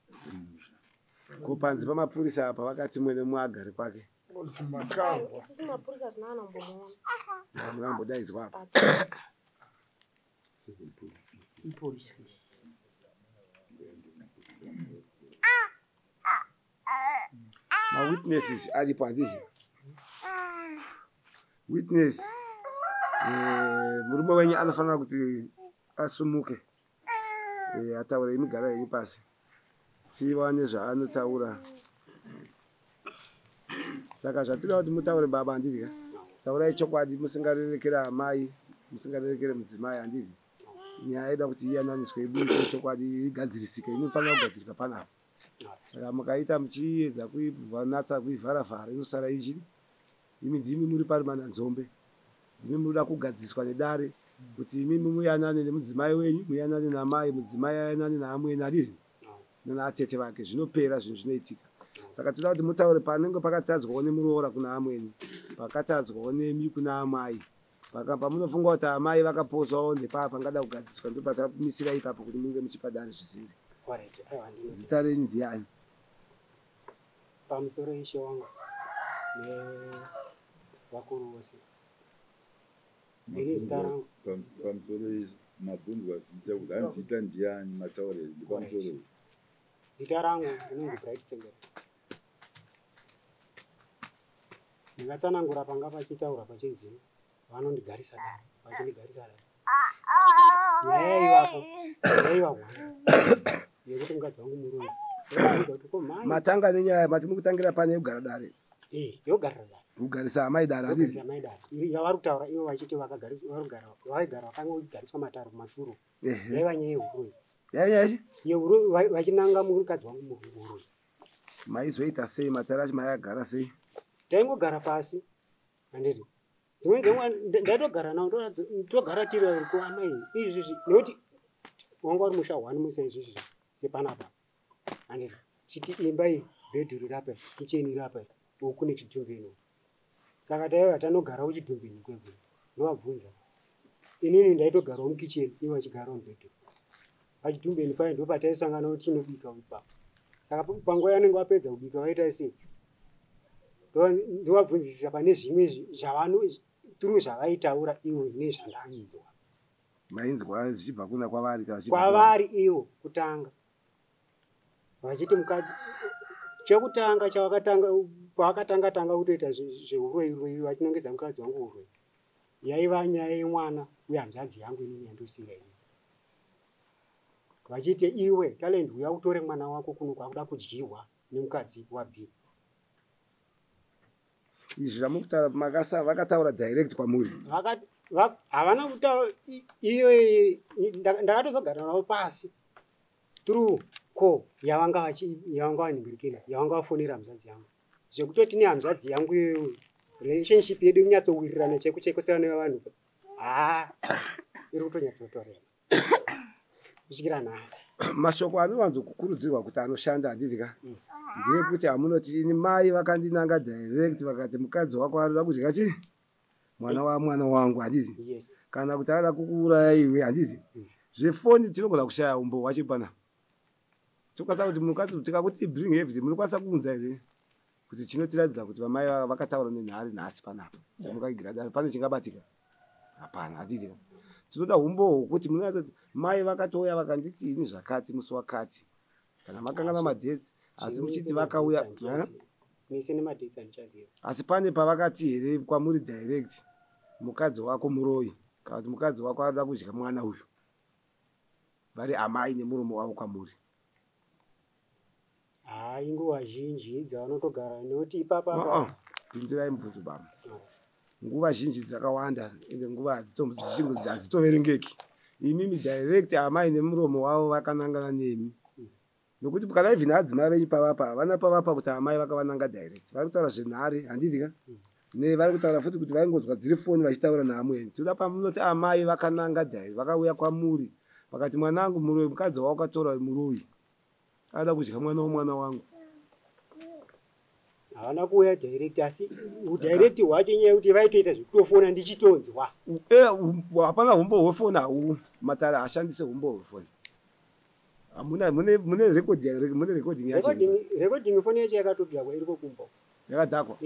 Ko panzi pamapurisa apa vakati mumwe nemumwe agare kwake. Polisi makava. isusu mapurisa zina anombomuona Munambodaidzwa apa. Ipolisi case. Mawitnesses aripo handiti. Witness murume wenyu anofanira kuti asumuke ataure imigara yenyu pasi siwane zvaanotaura. Saka zvatinoda kuti mutaure baba handiti ka? Taurai chokwadi musingarerekera amai musingarerekere mudzimai handiti. Nyaya ida kuti iyananiswe ibudise chokwadi igadzirisike inofanira kugadzirika panapa. Saka mukaita muchiedza kuinatsa kuivharavhara inosara ichi imi ndimi muri pari mana nzombe ndimi munoda kugadziswa nedare kuti imimi muyanane nemudzimai wenyu muyanane namai mudzimai ayanane naamweni handiti nenaatete vake zvinopera zvinhu zvinoitika. Saka toda kuti mutaure panenge pakatadzwawo nemuroora kuna amweni pakatadzwawo nemi kuna amai pamunofunga kuti amai vakapotswawo ndepapa ngada kugadziswa ndopatamisira ipapo kuti munge muchipadare zvisiri. Zita renyu ndiani? Pamusoro ishe wangu nevakuru vose. Ini zita rangu Pamusoro mabvunzwa zita kuti ani zita ndiani matauriro pamusoro. Zita rangu rinonzi Bright Tsengera. Ndingatsanangura panga pachitaura pachinzima vanondigarisa dare vachindigarisa dare. Yaiva yekuti mukadzi wangu murume matanga nenyaya mati mukutangira pane yogara dare yogarira dare kugarisa amai dare handiti yavari kutaura ivo vachiti vaigara vakanga vachigariswa matare kumashuro yaiva nyaya yehuruyi yehuruyi vachinanga mukadzi wangu muhuruyi. maizoita sei matare acho maigara sei? Taingogara pasi handiti dzimweni dzenguva ndaitogara navo togara tiri kuamai izvizvi nekuti wanga uri musha hwani muisa izvizvi sepanapa handiti chiti imba iyi bhedhuru rapa kicheni rapa uku nechidhumbeni. Saka taiva tanogara kuchidhumbeni kwekwe ndovabvunza inini ndaitogarawo mukicheni iwe achigarawo mubhedhuru pachitumbeni paya ndo pataisangana kuti tinobika ipapo saka panguva yanenge wapedza kubika waita sei ndowabvunzisisa pane zvimwe turu zvavaitaura iwo nezvandainzwa mainzwa zvichibva kuna kwavari iwo kutanga vachiti mukadzi chekutanga pavakatanga kutoita zveuroyi vachinongedza mukadzi wangu uroyi yaiva nyaya yemwana uyanzvadzi yangu inini yandosiya ini vachiti iwe talenti uya utore mwana wako kuno kwakuda kudyiwa nemukadzi waB izvi zvamukutaura makasa vakataura direct kwamuri havana kutaura iyo ndakatozogara navo pasi through call yavanga vaningirikira yavanga vafonera hanzvadzi yangu zvekutoti nehanzvadzi yangu iyoyo relationship yedu inyatsowirirana chekuchekoseva nevanhu iri kutonyatsotorera kusvikira nhasi mashoko anowanzokukurudzirwa kuti anoshanda handizika ndeyekuti hamunoti ini mai vakandinanga direct vakati mukadzi wako anoda kudya chii mwana wangu handizi yes kana kuti ada kukuuraya iwe handizi zvefoni tinogona kushaya umbo hwacho pana tokwanisa kuti mukadzi tikakuti bring everything munokwanisa kuunza here kuti chinotiradza kuti vamai vakataura nenhare nhasi panapa mukaigirada pane chingabatika hapana handizika tinoda umbo hwokuti munasa mai vakatouya vakanditi ini zvakati musi wakati kana makangana madetsi asi muchiti vakauya asi pane pavakati here kwamuri direct mukadzi wako muroyi kana kuti mukadzi wako anoda kudya mwana uyu vari amai nemuromo wavo kwamuri nguva zhinji dzavanotogara nekuti ipapa pindirai mubvunzo bama nguva zhinji dzakawanda ende nguva hadzitoverengeki imimi direct amai nemuromo wavo vakanangana nemi nokuti kana even adzimai venyu pavapa havana pavapa kuti amai vakavananga direct vari kutaura zvenhare handizika nevari kutaura futi kuti vaingonzwa dziri foni vachitaura neamweni toda pamunoti amai vakananga direct vakauya kwamuri vakati mwanangu muroyi mukadzi wavo katora muroyi ada kudya mwana wangu havana kuuya direct asi udirect hwacho nyaya yekuti vaitoita zvekutofona ndichitonzwa hapana umbo hwefoni hau matare ashandise umbo hwefoni mune recording foni yacho yakatodhakwa iri kokumba yakadhakwa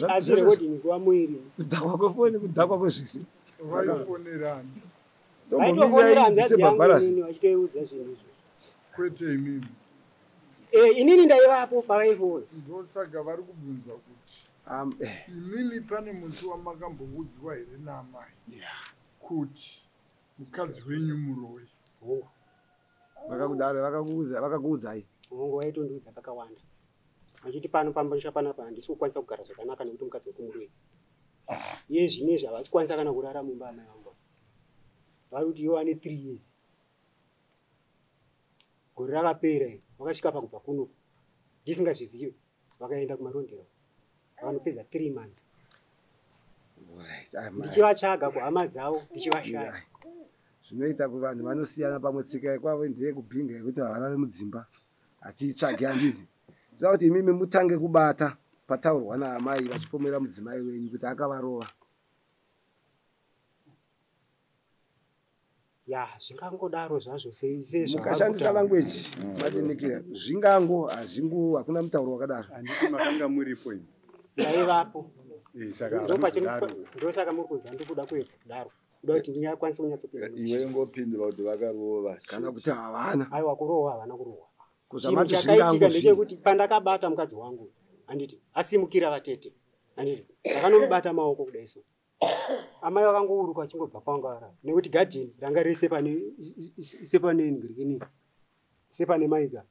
asi recording kuva muiri kudhakwa kwefoni kudhakwa kwezvisi vaifonerana vaitofonera hanzvadzi yangu inini vachitoiudza zvinhu izvo kwete imimi inini ndaivapo pavaifona ndosaka vari kubvunza kuti imimi pane musi wamakamboudzwa here namai kuti mukadzi wenyu muroyi vakakuudzai hongu vaitondiudza pakawanda vachiti pano pambosha panapa handisi kukwanisa kugara zvakanaka nekuti mukadzi wekumuroyi iye zvinezvi havasi kukwanisa kana kurara mumba amai vangu vari kuti iwo ane 3 years gore rakapera vakasvika pakubva kuno ndisingazvizivi vakaenda kumarondero vanopedza 3 months ndichivatsvaga kuhama dzavo ndichivashaya zvinoita kuti vanhu vanosiyana pamwe tsika yekwavo ndeyekubhinga yekuti havarari mudzimba hatiitsvage handizi toda kuti imimi mutange kubata pataurwa naamai vachipomera mudzimai wenyu kuti akavarova zvingangodaro zvazvo mukashandisa language madinikira zvingango hazvingu hakuna mutauro wakadaro makanga muripo ndaivapo ndosaka muri kunzwa ndikuda kuedza kudaro kuda kuti ndingakwanisa kunyatsopedza iwe ngopindura kuti vakarova kana kuti havana aiwa kurohwa havana kurohwa chinhu chakaitika ndechekuti pandakabata mukadzi wangu handiti asimukira vatete handiti ndakanomubata maoko kudai so amai vakangouruka vachingobva kwangara nekuti gadheni ranga riri sepane maiga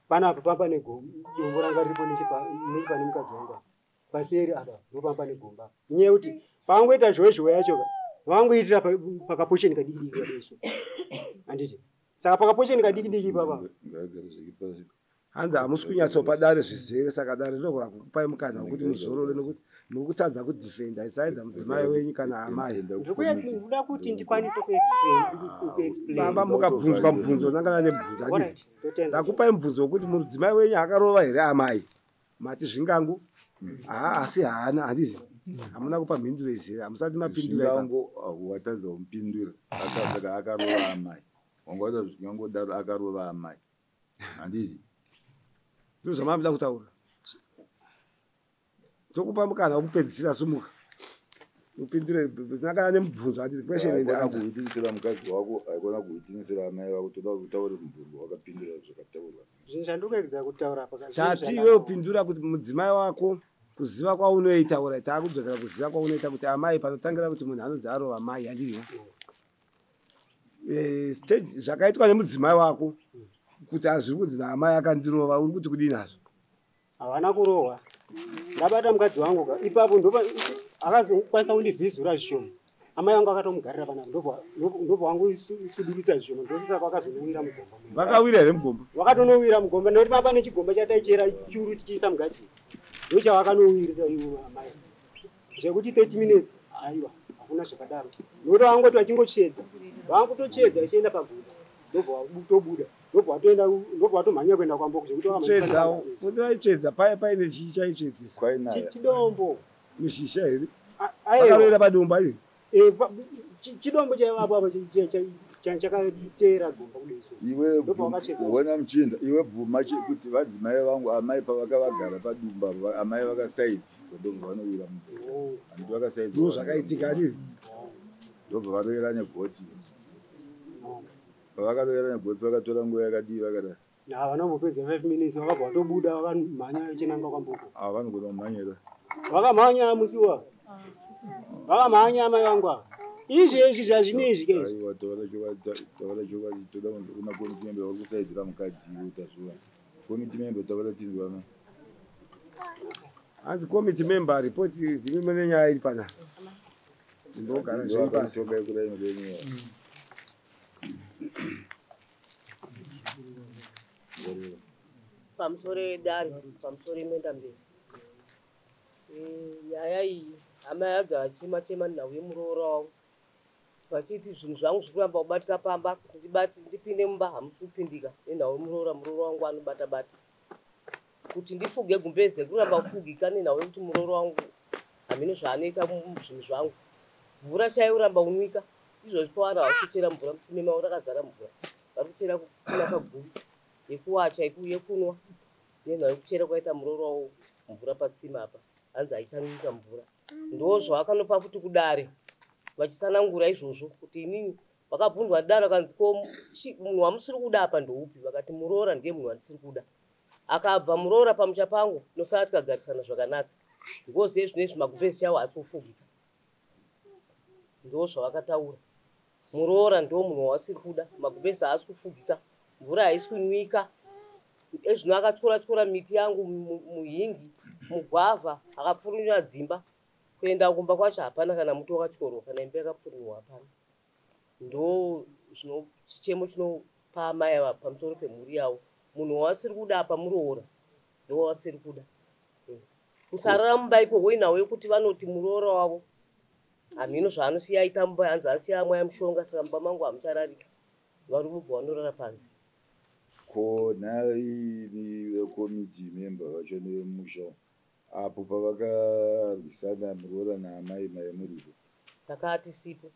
panapa papane dombo ranga riripo nechipane mukadzi wangu paseri apa ndopapane gomba nyaya yekuti pavangoita zhowezhowe yacho vangoitira pakapocheni kadikidiki kadeso handiti saka pakapocheni kadikidiki papa hanzi hamusi kunyatsopa dare zvizere saka dare rinogona kukupai mukana wekuti muzorore nokuti muri kutadza kudhifenda aisaidza mudzimai wenyu kana amai ndikuda kuti ndikwanise baba mukabvunzwa mubvunzo nangana nebvunzo handiti ndakupai mubvunzo wekuti mudzimai wenyu akarova here amai mati zvingangu asi haana handiti hamuna kupa mhinduro izere hamusati mapindura zvingango watadza kumupindura akasaka akarova amai wanga wata zvingangodaro akarova amai handizvi ndozvamamida kutaura tokupa mukana wokupedzisira sumuka upindure nakana nemubvunzo handiti haikona kuitinisira mukadzi wako haikona kuitinisira amai vako toda kutaura mubvunzo wakapindura zvakataurwa zvinhu zvandikuedza kutaura tati iwe upindura kuti mudzimai wako kuziva kwaunoitaura taakudzokera kuziva kwaunoita kuti amai panotangira kuti munhu anonzi arova mai handiriwo stage zvakaitwa nemudzimai wako kuti hazviri kunzi naamai akandirova uri kuti kudii nazvo havana kurohwa ndabata mukadzi wangu ipapo akazokwanisa kundivhizura zvishoma amai vangu akatomugarira panapa ndobva wangu isudurutsa zvishoma ndosaka vakazonowira mugomba vakawira here mugomba vakatonowira mugomba nokuti papa nechigomba chataichera chiuru tichiisa mugadhini ndochavakanovira ivo amai zvekuti 30 minutes aiwa hakuna zvakadaro nokuti vangoti vachingochedza vangutochedza vachienda paguta ndobva tobuda ndobva watomhanya kuenda kwamboko zvekuti vaichedza paine chii chaichedzesa chidombo mishisha here vakarovera padombo iri chidombo chaivapo chakateera gomba kudaiso iwe ona muchinda iwe bvuma kuti vadzimai vangu amai pavakavagara padumba amai vakasaidzi kodombo vanowira mugomba handiti vakasaidzi ndo zvakaitika atizi ndobva varovera negotsi pavakarovera negotsi vakatora nguva yakadii vakada havanombopedza 5 minutes vakabva vatobuda vakamhanya vachinanga kwamboko vanogona kumhanyira vakamhanya musiwa vakamhanya amai vangu ava izvezvi zvazvinezvi ke aiwa taura chokwadi toda una komiti member vari kusaidzira mukadzi iwe utazviona komiti member taura tinzwana hanzi komiti member ripoti ndimime nenyaya iri panapa ndogara zveipatoka ikudai nodenyewa pamusoro edare pamusoro imwendamberi nyaya iyi amai aga achema nhau yemuroora wavo vachiti zvinhu zvangu zviri kuramba kubatika pamba ndipinde mumba hamusi kupindika nenhau yemuroora wangu anobata kuti ndifuge gumbeze kuramba kufugika nenhau yekuti muroora wangu hamino zvaanoita zvinhu zvangu mvura chaiyo uramba unwika izvozvi pawana vari kuchera mvura mutsime mavo rakazara mvura vari kuchera kutina kaguru yekuwacha yekunwa nenhau yekuchera kwaita muroora wavo mvura patsime apa hanzi haichanwika mvura ndo zvavakanopa futi kudare vachisanangura izvozvo kuti inini vakabvunzwa dare vakanzi ko munhu wamusiri kuda apa ndoupi vakati muroora ndiye munhu wandisiri kuda akabva muroora pamusha pangu nosara tikagarisana zvakanaka ngoziye zvinezvi magumbezi avo asi kufugika ndo zvavakataura muroora ndo munhu wawasiri kuda magumbezi haasi kufugika mvura haisi kunwika ezvino akatyora miti yangu muhingi mugwavha akapfurunywa dzimba kuenda kumba kwacho hapana kana muti wakatyorwa kana imba yakapfurunywa hapana ndo zvino chichemo chinopa amai ava pamusoro pemhuri yavo munhu wawasiri kuda apa muroora ndo wawasiri kuda musarara mumba ipo hoinawo yekuti vanoti muroora wavo hamino zvaanosiya aita mumba hanzi asiya amwe yamushonga saka mumba mangu hamuchararika vari vobva vanorara panze ko nhai vekomiti member vacho nevemusha apo pavakarwisana muroora naamai maemuripo takati sipo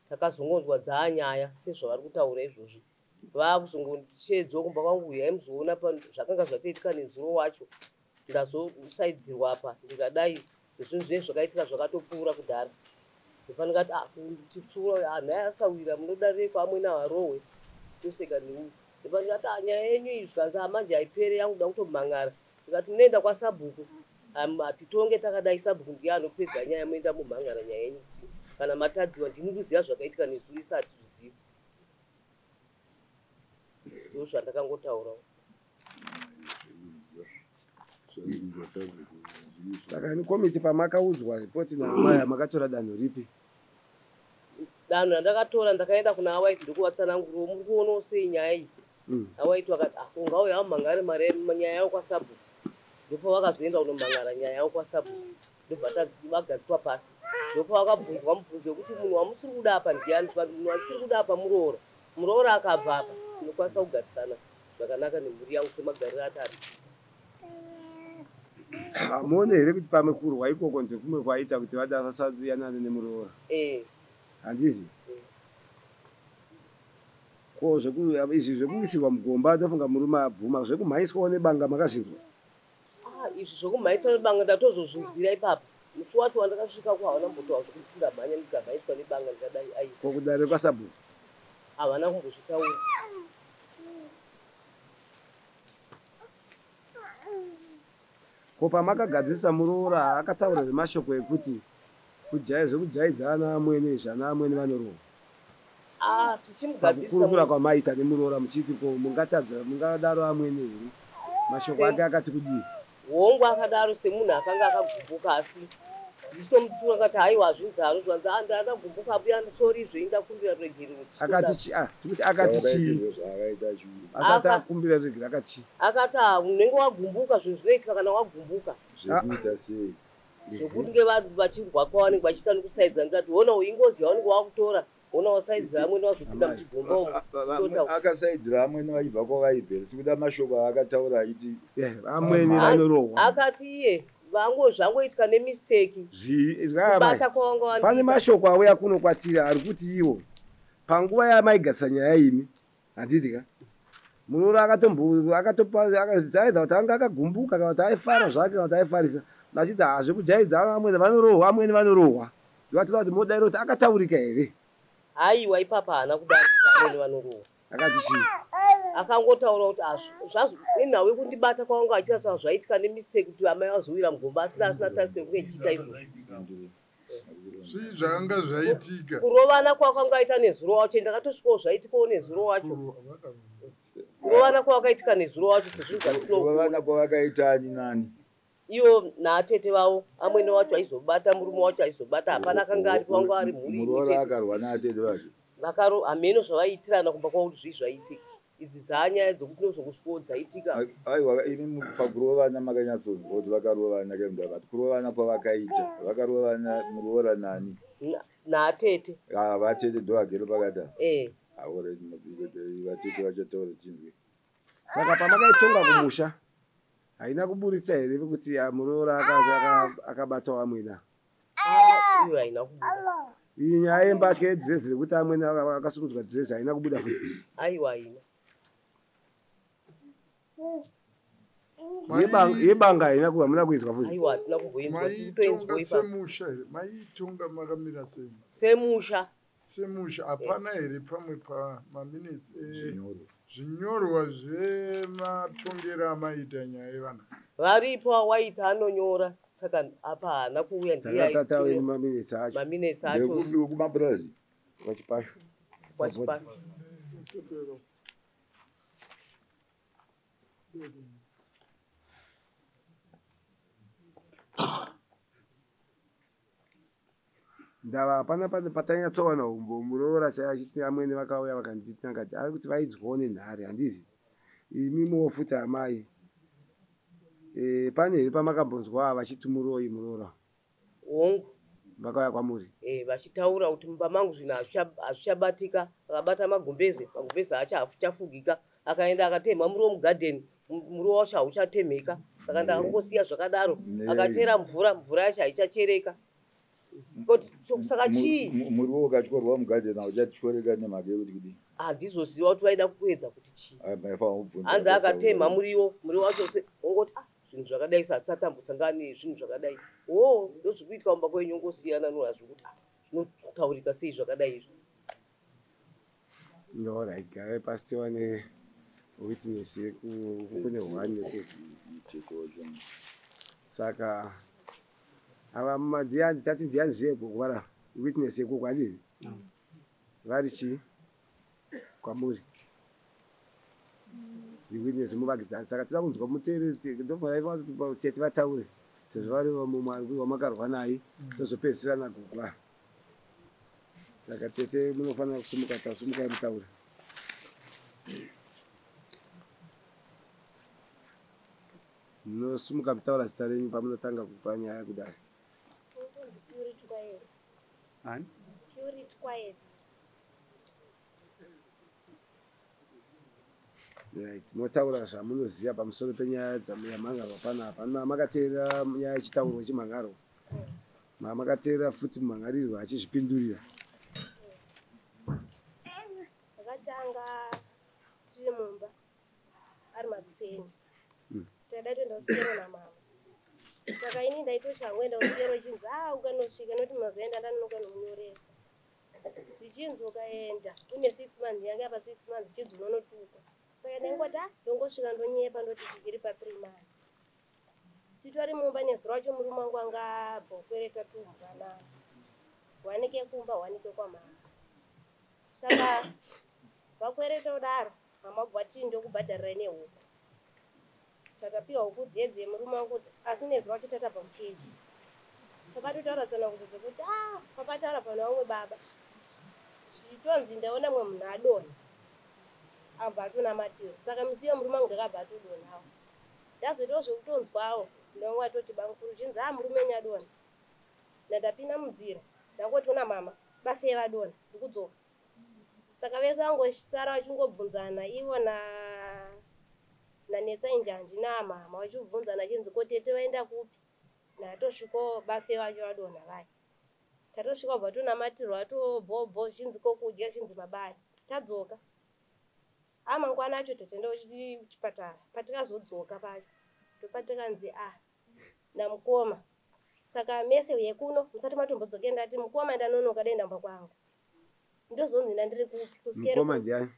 takazongonzwa dzaanyaya sezvavari kutaura izvozvi vaakuzongochedzwa kumba kwangu uyai muzoona zvakanga zvatoitika nezuro wacho ndazosaidzirwa apa ndikadai nezvinhu zvinezvi zvakaitika zvakatopfuura kudhara ndifanira kati titsiura nhai asawira munodareko amwe navarohwe toseka neuyu ndifanira kati nyaya yenyu iyi zvikanzi amanje haipere yangu da kutomhangara ndikati munoenda kwasabhuku hatitonge takadai sabhuku ndiye anopedza nyaya moenda mumhangara nyaya yenyu kana matadziwa ndini kuziva zvakaitika nezuro isati zviziva ndo zvandakangotaurawo saka ni komiti pamakaudzwa ripoti naamai makatora danho ripi danho randakatora ndakaenda kuna awaiti ndikuvatsananguriro muri kuonawo sei nyaya iyi awaiti vakati ungauya vamhangare nyaya yavo kwasabhuku ndopa vakazoenda kunomhangara nyaya yavo kwasabhuku ndobva vagadzikwa pasi ndopa vakabvunzwa mubvunzo wekuti munhu wamusiri kuda apa ndiani munhu wandisiri kuda apa muroora akabva apa ndinokwanisa kugarisana zvakanaka nemhuri yangu semagariro atari Muone here kuti pamwe kurwa ikoko ndokumwe kwaita kuti vasayanane nemuroora. Handizi. Ko izvi zvekuisirwa mugomba tofunga murume abvuma zvekumhaiswawo nebanga makazvinzwa. Izvi zvokumhaiswa nebanga ndatozozvibvira ipapo. Musi wacho wandakasvika hawana mbotaura zvokuti ndingamhanya ndikamhaiswa nebanga ndikadai ai. Ko kudare kwasabhuku. Havana kumbozvitaura. Ko pamakagadzirisa muroora akataura zvemashoko ekuti zvekujaidzana amweni zvana amweni vanorohwa. Kurukura kwamaita nemuroora muchiti ko mungadaro amweni here mashoko ake akati kudii. Hongu akadaro semunhu akanga akagumbuka asi ndichitomutsura akati haiwa zvinzaro zvanzi ndakagumbuka abuya sorizve indakumbira regerero. Akati chii asati akumbira regerero akati chii. Akati unenge wagumbuka zvinhu zvinoitika kana wagumbuka. Zvekuita sei? Zvokuti ngevanhu vachirwa kwavanenge vachiita nekusaidza ndikati ona ingozi yavanenge vakutora ona wasaidzira amweni wazopinda muchigomba umu. Akasaidzira amweni vachibva kwavaibvera tikuda mashoko akataura achiti amweni vanorohwa. Akati iye zvangoitika nemisteki kubata kwavanga wandika. Pane mashoko auya kuno kwatiri ari kuti iwo panguva yamaigadzisa nyaya imi handiti ka muroora akatopazaidza kuti anga akagumbuka kana kuti aifara zvake kana kuti aifarisa nachiti zvekujaidzana amweni vanorohwa amweni vanorohwa ndivatoda kuti modairo kuti akataurika here. Haiwa ipapa haana kudarika amweni vanorohwa. Akati chii? Akangotaura kuti inhawe kundibata kwavanga achirasa zvaitika nemistake kuti amai vazowira mugomba asina tarisiro yekunge ichiita izvozvo. Zvii zvakanga zvaitika? Kurovana kwakanga aita nezuro wacho ndakatosvikawo zvaitikawo nezuro wacho. Kurovana kwakaitika nezuro wacho sezvinhu zvatisino. Kurovana kwavakaita ani nani? Ivo naatete vavo amwene wacho aizobata murume wacho aizobata hapana akanga ari panga ari mhuri. Muroora akarwa naatete vake. Hameno zvavaiitirana kumba kwavo kuti zvii zvaitika. Idzi dzanyaya dzokuti nozongosvikawo dzaitika. Aiwa ini pakurovana makanyatsonzwa kuti vakarovana kemda vakati kurovana kwavakaita vakarovana muroora nani? Naatete. Vatete ndo vagere pakati apa. Aure vatete vachataura chinzwi. Saka pamakaitonga kumusha haina kuburitsa here kuti muroora akabatawo amwena. Iyo haina kubuda. Iyi nyaya yembatya yedhirezi rekuti amweni akasungudzwa dhirezi haina kubuda futi. Aiwa haina. Yebanga haina hamuna kuizwa futi. Aiwa hatina kumboinzwa. Maitonga semusha here maitonga makamira sei? Semusha hapana here pamwe pamaminitsi zvinyorwa zvematongero amaita nyaya yevana varipo waita anonyora saka apa haana kuuya ndiyaitataweni maminitsi acho kumapurazi kwachipasho ndava hapana patanyatsowana umbo muroora chaachiti amwene vakauya vakanditi ngati ari kuti vaidzwawo nenhare handizi imi futi amai pane here pamakambonzwa vachiti muroi muroora hongu vakauya kwamuri vachitaura kuti mumba mangu zvinhu hazvichabatika akabata magumbeze hachafugika akaenda akatemha muriwo mugadheni muriwo wacho hauchatemheka saka ndakangosiya zvakadaro akachera mvura yacho haichachereka. Saka chii? Muriwo ukatyorwa mugadheni hauchatyoreka nemhaka yekuti kudii? Handizoziva kuti vaida kuedza kuti chii. Hanzi akatemha muriwo wacho ongoti zvinhu zvakadai satisatambusangani zvinhu zvakadai. Ndozvikuitika mumba kwenyu ngosiyana nozvo kuti zvinotaurika sei zvakadai izvo. Alright, garai pasi tiwane witness kune hwani saka ava tati ndiani zvekuvara witness yekoko handii vari chii kwamuri witness muvakidzani saka tida kunzwa muteereri ndofanaitete vataure sezvo vari wamakarwa naye tozopedzisirana gugwa saka tete munofanira kusumukai mutaure. Munosumuka mutaura zita renyu pamunotanga kupa nyaya kudai. Right. Motaura zvamunoziva pamusoro penyaya dzamangaro panapa. Makateerera nyaya yechitauro chemangaro. Makateerera futi mumhangarirwo achizvipindurira. Takatanga tiri mumba ari makuseni. Taida toenda kusikero namama. Saka ini ndaitosha ngoenda kusikero chinzi ukanosvika noti mazoenda ndanonoka nokunyoresa. Zvichinzi ukaenda une 6 months yange apa 6 months chinzi unonotuka. Saka ndangoti ndongosvika ndonyepa ndoti chigiri pa3 months. Titori mumba nezuva racho murume wangu anga abva kukwereta tumbwana. Wanike kumba wanike kwamama. Saka vakwereta kudaro mama bvati ndokubhadharira nehuku. Tatapiwa huku dzedze murume wangu kuti asi nezuva racho tatabva muchechi. Takatotauradzana kuti pakataura pano wamwe baba. Zvitonzi ndaona mwe munhu adonha. Abva atonamatira. Saka misi yo murume wangu ndakabva atodonhawo. Ndazoitawo zvekutonzwawo. Ndongo atoti bangukuru chinzi murume nyadonha. Ndapinda mudzira. Ndangoti una mama bafe vadonha ndikudzoka. Saka vese vangosara vachingobvunzana ivo nanetsa injanji namama vachibvunzana chinzi ko tete vaenda kupi. Natosviko bafe vacho vadonha vai. Tatosvika bva tonamatirwa tobhobho chinzi kokudya chinzi mabari. Tadzoka. Mangwana acho tete ndo kuchipatara. Patikazodzoka pacho. Topatikanzi namukoma. Saka mese yekuno musati matombodzoke ndati mukoma ndanonoka denda mba kwangu. Ndozonzi ndiri kusikero. Mukoma ndiani?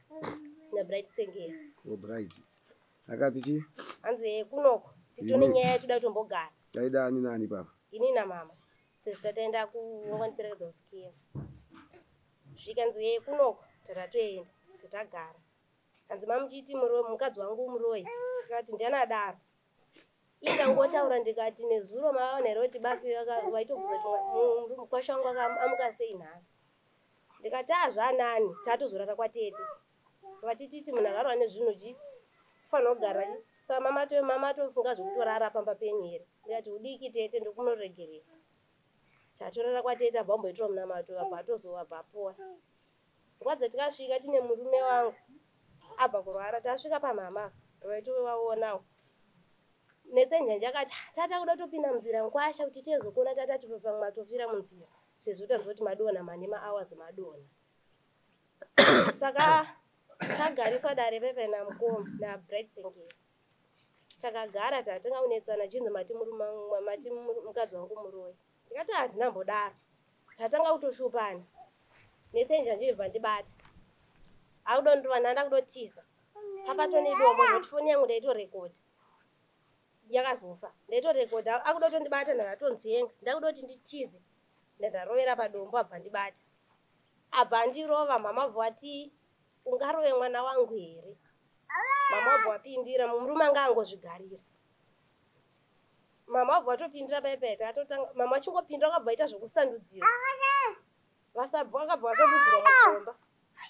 Na Bright Tsengera. Bright. Akati chi? Anzi yekunoko. Titone nyaya tuda tombogara. Taida ani nani baba? Ini na mama. Sisi tataenda kuwandiperekedza kusikero. Zvikanzi yekunoko tatatoenda tatagara. Anzi mamuchiti mukadzi wangu muroyi. Akati ndianadaro. Ikangotaura ndikati nezuro maonero kuti bafi vaitobvunza kuti mukwasha wangu amuka sei nhasi. Ndikati zvanani tatozorara kwatete. Vatititi munhu akarwa nezvinhu chifanira kugara. Saka mama tofunga zvokutorara pamba penyere. Ndikati udiki tete ndikunoregerera. Tatorara kwatete abva amboitira munamato abva atozova bvapoa. Nguva dzatikasvika tine murume wangu abva kurwara tasvika pamama vaitovaonawo. Netsenjanja akati tata kuda topinda munzira nkwasha kuti tezokona tata pamwe atofira munzira. Sezvo tanzwa kuti madonha manema hours madonha. Saka tagariswa dare pepe namukoma na Bright Tsengera. Takagara tatenga unetsana chinzi mati mukadzi wangu muroyi. Ndikati ndinambodaro. Tatanga kutoshupana. Netsenjanja ibva ndibata. Akuda ndova ndanda kudotiza. Papatone dombo kuti foni yangu ndaitorekodha. Yakazofa. Ndaitorekodha akuda tondibata ndatonzenga. Ndakuda kuti nditize. Ndarovera padombo abva ndibata. Abva ndirova mama bvati ungarove mwana wangu here. Mama bvapindira murume anga angozvigarira. Mama bvatopindira pepeta atotanga mama chingopindira akabva ita zvokusandudzira. Vasabva akabva vasandudzira mukomba.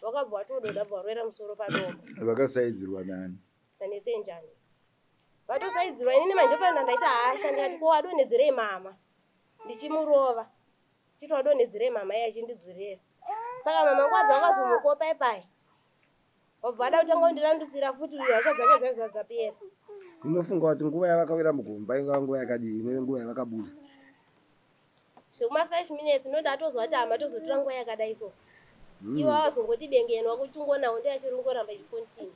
Vakabva vatododa bvarwera musoro padombo. Vakasaidzirwa nani? Nanetsenjani. Vatosaidzirwa inini mandopanda ndaita hasha ndikati ko wadonhedzerei mama. Ndichimurova. Chito wadonhedzerei mama iye achindidzorera. Saka mama kwadza akazomukopa ipai. Wabvada kutanga kundirandudzira futi uyo hasha dzake dzapera. Unofunga kuti nguva yavakawira mugomba inga nguva yakadii nenguva yavakabuda? Zvekuma 5 minutes noda atozwa kuti hama tozotora nguva yakadai so. Iwo avazongoti bengenwa kuti ungonawo ndiyachirongoramba ichikontinua.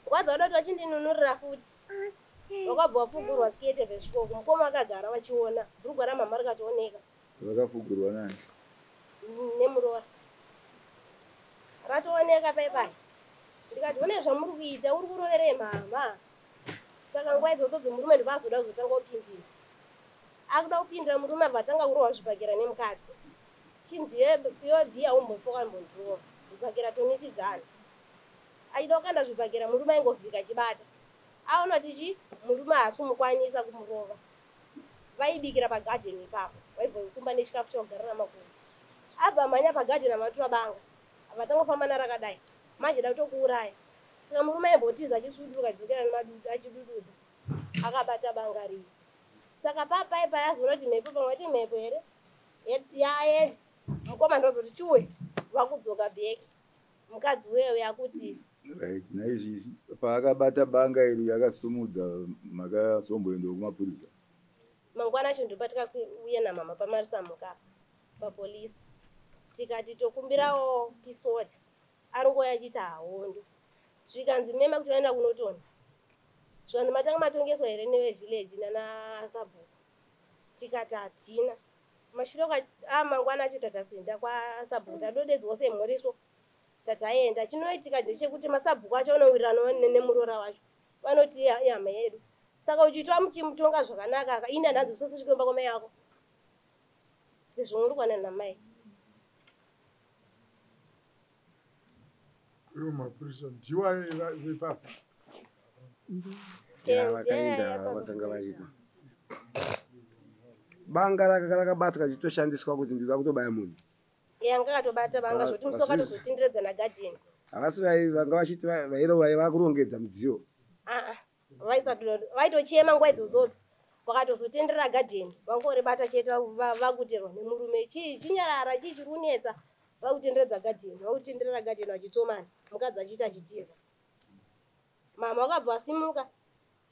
Kwadza kuda kuti vachindinunurira futi. Wakabva wafugurwa skete vezvikoko mukoma akagara vachiona. Bhurugwa ramama rikatooneka. Vakafugurwa nani? Nemurora. Ratooneka paipai. Ndikati une zvamuri kuita uri kuroverei mama. Saka nguva idzodzo murume ndipazoda kuzotanga kupindira. Akuda kupindira murume abvatanga kurohwa zvibhakera nemukadzi. Chinzi yobhiya umbofoka mbondrova. Zvibhakera tomisidzana. Aida kukanda zvibhakera murume aingovhika achibata. Aona kuti murume haasi kumukwanisa kumurova. Vaibikira pagadheni ipapo. Vaibva kukumba nechikafu chekugarira makuru. Abva manya pagadheni amatura banga. Avatangofamba narakadai. Manje da kutokuuraya. Saka murume aimbotiza achisuduluka adzokera nemadudu achidududza. Akabata banga riya. Saka papaipa yazoona kuti mhepo pamwe kuti mhepo here. Yaenda. Mukoma ndozoti chuwe. Vakudzoka bheki. mukadzi wewe yakuti right naizvizvi paakabata banga iri yakasumudza makazomboenda kumapurisa mangwana acho ndopatika uye namama pamarisamuka papolisi tikati tokumbirawo pisota arongo yachiti hahondo zvikanzi mema kuti vaenda kunotona zvikanzi matanga matongeswa here nevevhileji nanasabhuku tikati hatina mashure mangwana acho tatazoenda kwasabhuku tadodedzwa semhoriso tataenda chinoitika ndechekuti masabhuku acho anowirirana nemurora wacho vanoti ihama yedu saka uchitwa muchimutonga zvakanaka ine hanzi usasvika kumba kwamai yako sezvo muri kwanana namai Iwo mapurisa ndiwa vepapa vakaenda vakanga vaita banga rakabatwa chitoshandiswa kuti ndida kutobaya munhu yanga katobata banga zvoti musoka tozotenderedza nagadheni havasi vanga vachiti vairova vakurongedza mudziyo vaitochema nguva idzodzo vakatozotenderera gadheni vangoribata chete vakuterwa nemurume chinyarara chiri kunetsa vakutenderedza gadheni vakutenderera gadheni vachitsomana mukadzi achiita achitiza mama wakabva asimuka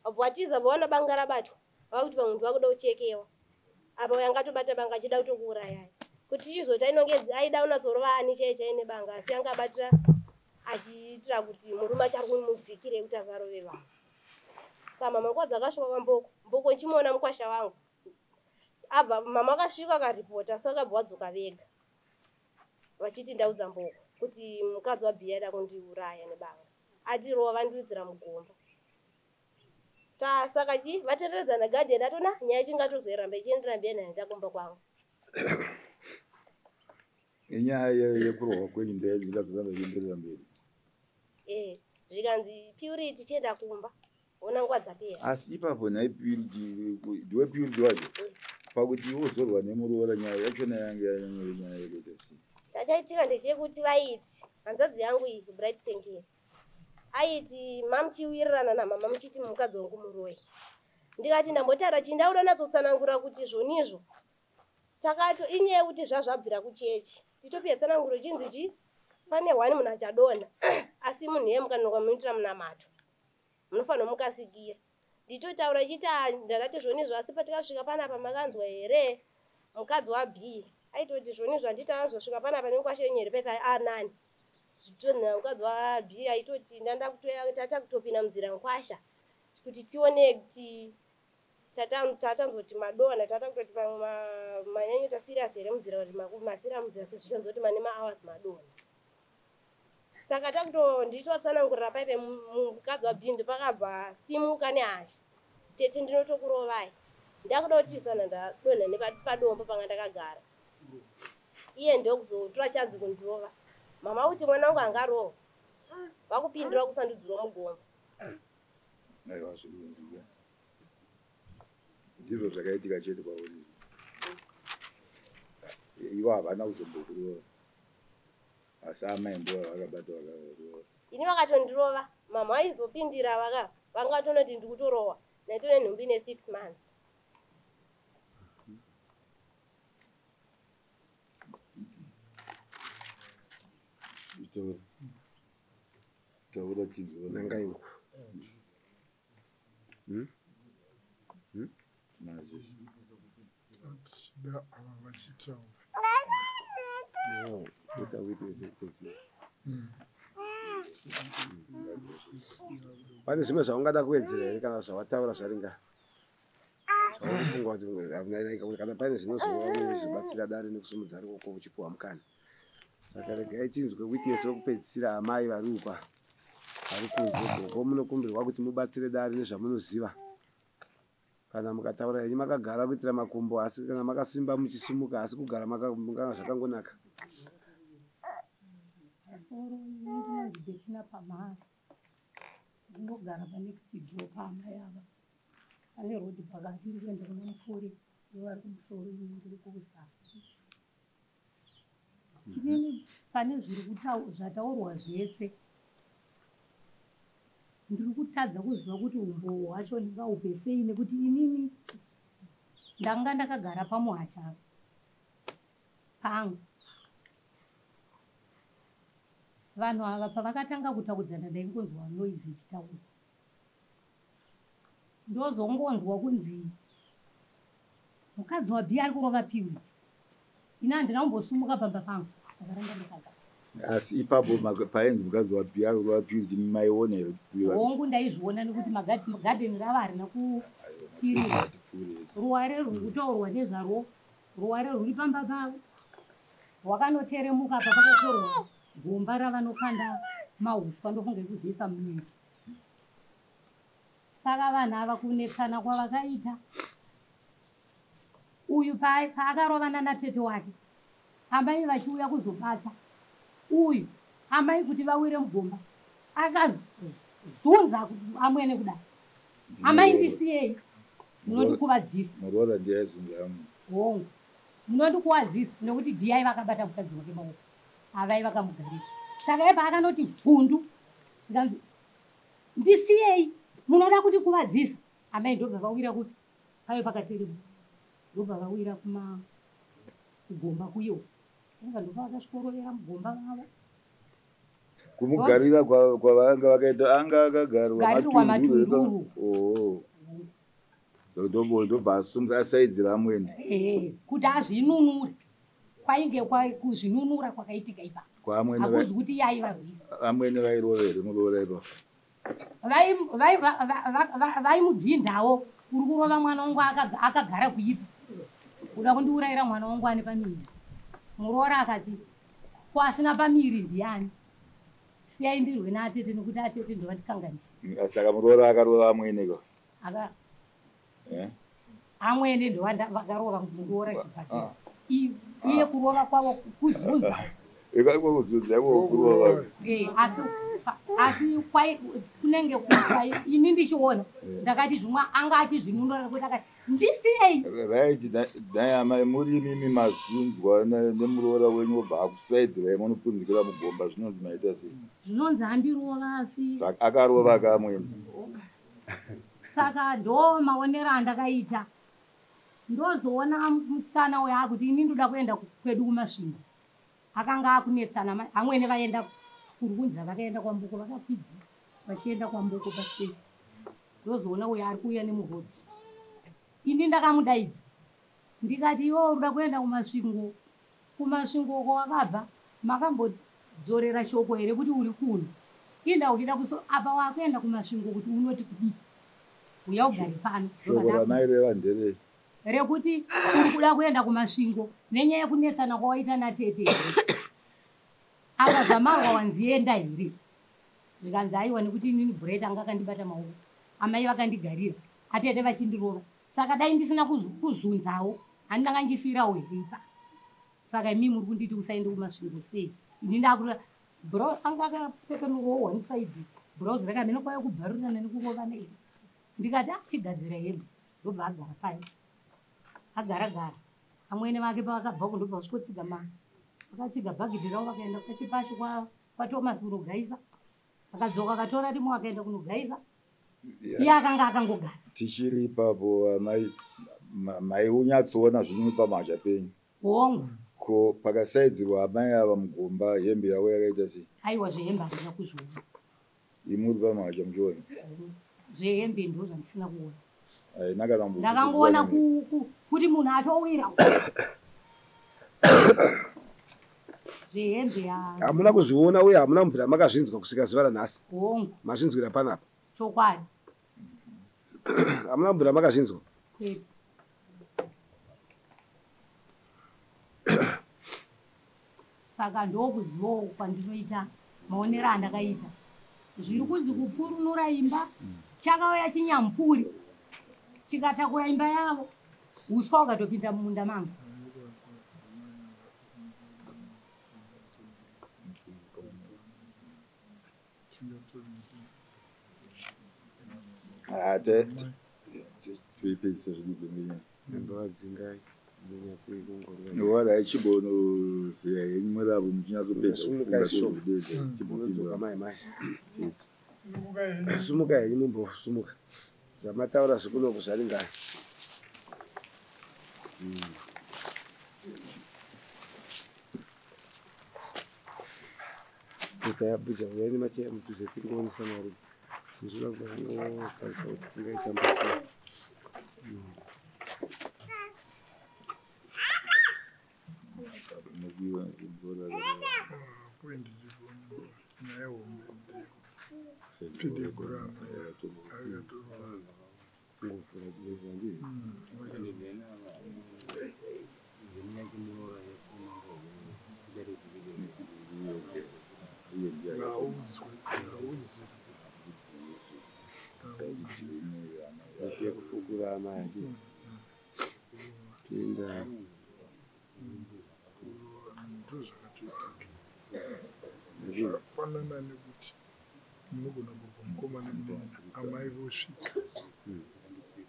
abva atiza vaona banga rabatwa vakuti vamwe munhu vakuda kuchekewa apa yangatobata banga achida kutokuurayai kuti tichizoti ainonge aida unatsorova ani chaiye chaine banga asi angabatira achiitira kuti murume achari kumuvhikire kuti asarove vanhu saka mama nguva dzakasvika kwamboko nchimuona mukwasha wangu abva mama akasvika akaripota saka abva wadzoka vega vachiti ndaudza mboko kuti mukadzi wabhiya aida kundiuraya nebanga atirova vandiudzira mugomba saka vatenderedzana gadheni atona nyaya chingatozoiramba ichiendera mberi naye ndakumba kwangu inyaya yekurohwa kwenyu ndingazoramba ichienderera mberi zvikanzi purity chienda kumba ona nguva dzapera asi ipapo nhai purity ndiwe purity wacho pakuti wozorwa nemurora nyaya yachona yange yanyanyore nyaya yekuita sei chachaitika ndechekuti vaiti hanzadzi yangu iyi bright tenkeri aiti mamuchiwirirana namama muchiti mukadzi wangu muroi ndikati ndambotaura chindauda natsotsanangura kuti zvonizvo takato inyaya kuti zvazvabvira kuchechi titopia tsananguro chinzi chi pane hwani munhu achadonha asi munhu iye mukanoka munoitira munamato munofanira mukasikira nditotaura chiti ndandati zvonizvo asi patikasvika panapa makanzwa here mukadzi wabhiya aitoti zvonizvo handiti anzosvika panapa nemukwashe nyeri pepa anani zvitonha mukadzi wabhiya aitoti ndanda tata kutopinda munzira nkwasha kuti tione kuti tatanzoti madonha tata kutoti manyanyota siriasi here munzira kuti mafira munzira sezvitanzoti mane mahours madonha saka takuto nditotsanangurira paipe mukadzi wabhiya ndopakabva simuka nehasha tete ndinotokurovai ndakuda kutisana ndadonha nepadombo panga ndakagara iye ndokuzotora chanzi kundirova mama kuti mwana wangu angarova vakupindura kusandudzirwa mugomba aiwa zvirundiya ndizvo zvakaitika chete kwauri ivo havana kuzombokurova asi amai ndo vakabata vakarova ini vakatondirova mama vaizopindira vangatonoti ndikutorova naitone nhumbi ne6 months taura tizoona nangaiwo nazisi da ava vachitaura pane zvimwe zvaungada kuwedzera here kana zvawataura zvaringa zvaufunga kuti kana pane zvinozvibatsira dare nekusumudza ari koko uchipiwa mukana saka regai tinzwe witness wekupedzisira amai vari upa vari kunze koko munokumbirwa kuti mubatsire dare nezvamunoziva kana mukataura henyu makagara kuitira makumbo asi kana makasimba muchisumuka asi kugara mukanga zvakangonaka soro ndinozibhechina pamhara ndinogara panext door paamai ava pane rodi pakati iri kuenda kuna mufuri ivari kumusoro ndiri kuzasi inini pane zviri zvataurwa zvese ndiri kutadza kuziva kuti umbo hwacho ndingaupe sei nekuti inini ndanga ndakagara pamuhacha pangu vanhu ava pavakatanga kutaudzana ndaingonzwa noizi ichitaura ndozongonzwa kunzi mukadzi wabhiya ari kurova piwi ina handina kumbosumuka pamba pangu akaramba ndakagara asi ipapo paenzi mukadzi wabhiya ari kurova piwi kuti maiona here hongu ndaizviona nekuti magadheni rava harina kupfirira ruware rwuri kutaurwa nezvarwo ruware rwuri pamba pavo rwakanoteremuka apa pakatorwa gomba ravanokanda mahuswa ndofunge kuziisa munenge saka vanhu ava kunetsana kwavakaita uyu paakarovana natete wake amai vachiuya kuzobata uyu amai kuti vawire mugomba akazunza amwene kudai amai ndisiyei munondikuvadzisa murora ndiyaizunza amwe hongu munondikuwadzisa nekuti dhiyai vakabata mukadzi wake maoko avai vakamugarira saka ipa akanoti pfundu tikanzi ndisiyei munoda kuti kuvadzisa amai ndobva vawira kuti paive pakateremu ndobva vawira kugomba kuiwo anga ndobva vakasvikorovera mugomba vavo kumugarira kwavanga vakaita anga akagarirwa matunduru ndobva asaidzira amwene kuti azvinunure kwainge kuzvinunura kwakaitika ipapo hakuzi kuti yaivarwisa amwene vairovere murovera ipapo vaimudhindawo uri kurova mwana wangu akagara kuipa kuda kundiurayira mwana wangu ane pamiri muroora akati kwasina pamiri ndiani siyai ndirwe naatete nekuti atete ndovatikanganisa saka muroora akarova amwene amwene ndovakakarova muroora chibhatisa iye kurova kwavo kuzunza asi kunenge ini ndichiona ndakati zvimwe anga achizvinunura nekuti akati ndisiyei right dai amai muri imimi mazunzwa nemuroora wenyu wobva akusaidzirai munopunzikira mugomba zvinonzi maita sei zvinonzi handirova asi akarova akamwene saka ndo maonero andakaita ndozoona musikana uyo akuti ini ndoda kuenda kwedu kumasvingo akanga akunetsana amwene vaenda kurunza vakaenda kwambuko vakakwidza vachienda kwambuko pasei ndozoona uyo ari kuuya nemurodhi ini ndakamudaidza ndikati iwe uruda kuenda kumasvingo kwawakabva makambodzorera shoko here kuti uri kuno inda uchida apa wakuenda kumasvingo kuti unoti kudii uya ugari pano shoko ramaireva nderei rekuti uri kuda kuenda kumasvingo nenyaya yekunetsana kwawaita natete here akazamawa wanzienda here ndikanzi aiwa nekuti inini bhureti anga akandibata maoko amai vakandigarira atete vachindirova saka dai ndisina kuzunzawo handanga nchifirawo here ipa saka imi muri kunditi usaende kumasvingo sei ini ndakurira anga akapfeka nurowo one side brauzi rakamhena kwaya kubharurana nekurovana here ndikati chigadzira hembe ndobva agara pai agaragara amwene vake pavakabva kundobva vasvikotsiga vakatsiga bhagidhi ravo vakaenda pachipashi kwaThomas kunogaisa vakadzoka vakatora rimwe vakaenda kunogaisa iye akanga akangogara tichiri ipapo mai unyatsoona zvinhu pamazha penyu hongu ko pakasaidzirwa amai ava mugomba hembe yavo yakaita sei aiwa zvehembe handina kuzviona imuri pamazha muchiona zvehembe ndo zvandisina kuona ndakangoona kuti munhu atowira zvehembe hamuna kuzviona uye hamuna mvura makazvinzwa kusvika zuva ranhasi hongu mazvinzwira panapa chokwadi hamuna mvura makazvinzwa saka ndokuzivawo kwandinoita maonero andakaita zviri kunzi kupfurunura imba chakauya chinyamupuri chikatakura imba yavo uswa ukatopinda mumunda mangu tuipedzisa zvinogwemenya ndovadzingai wara chibonoziya henyu muravo muchinyatsopedza sumuka henyu mumbosumuka zvamataura zvikunoku zvaringani Kita ya buja yani machi ya mtu zetu ngoni sana rudi. Sijula kwa kaisa utinga itambasi. Nagiwa zibora Kwendi jivona naye wombe. Pidi kurama ya tu. Ngufu na jezi ndio. Kufukura amaji tinda fanana nekuti munogona kubva mukomana munene amai vosvika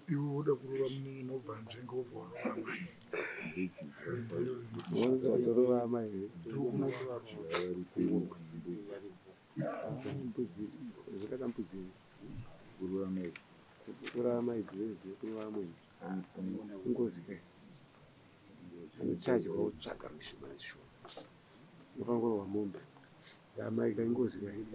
iwe woda kurova munene nobva nzvenga wobva warova amai watorova amai zvakatambudzika kufukura amai dzivezi kune vamwe ingozi kai anochadya wotsvaga mishoma neshoma nopangorwa mombe amai kai ingozi kai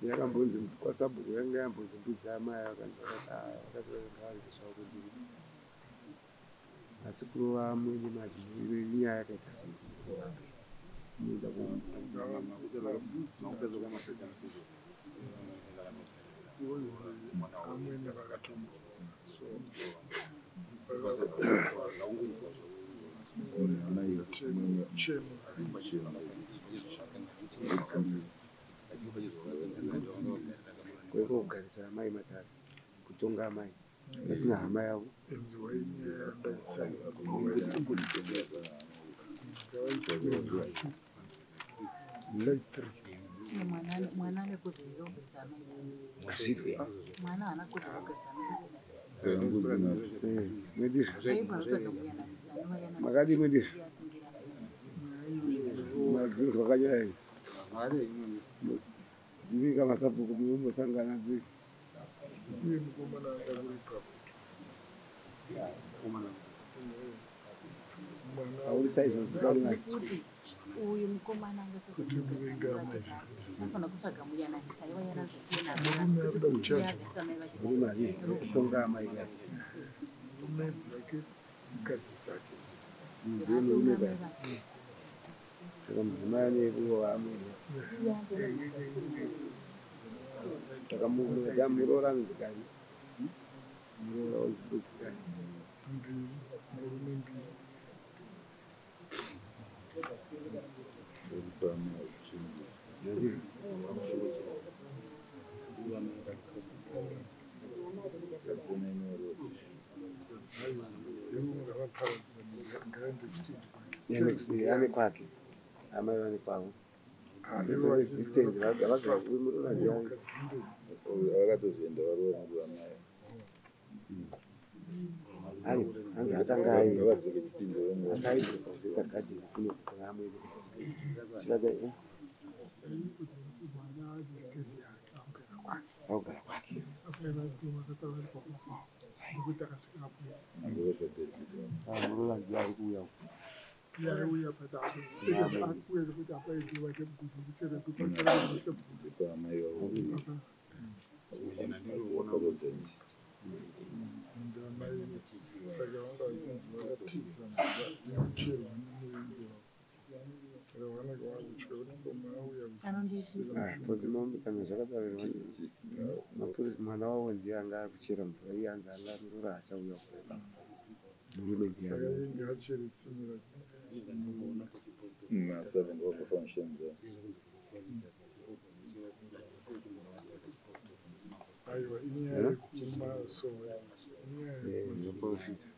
yakambonzi kwasabhuku yanga yambonzi mbudzi amai vakazvakaaaaazvao kundiri asi kurova amweni maji inyaya yakaita sei amweni vakatombo kweko kugarisa amai matare kutonga amai asina hama yavo mwana ane kodzero kugarisa amai azvitwe mwana haana kodzero kugarisa makadi mwedizvo maginzwa kanyaya ndivika masabhuku munombosangana zvii uye mukomana akakuripa aurisa kuti uyu mukomana angaanofana kutsvaga muyananisa iwa mari kutonga amai kai mume dzake mukadzi dzake saka mudzimai anekurova amweni saka murora nzikani murora wozibudzi murume mbiri ane kwake amai vane kwavo distance vagavimurora ndiani vakatozoenda varova muruva mai hanzi akanga aiasaizoita gadhini kune amweni augara kwake murora ndiari kuuya yauya pataakuweza kuti apaiti vake mgudu kucheretupaaaisebhuku amai vavoakarodzanisi ndamai saka vanga vachinzi vakatiza nekucherwa nemuvengi wavo saka vanenge vakutya kuti ngoma auya podzimombe kana zvakadarirwa mapurisi mwana wavo ndiye anga akuchera mvura iye anzi anga murora achauya kureba murume saka inge achere tsimira masavenga vakafanishanza aiwa inyaya yekumasoya noprofita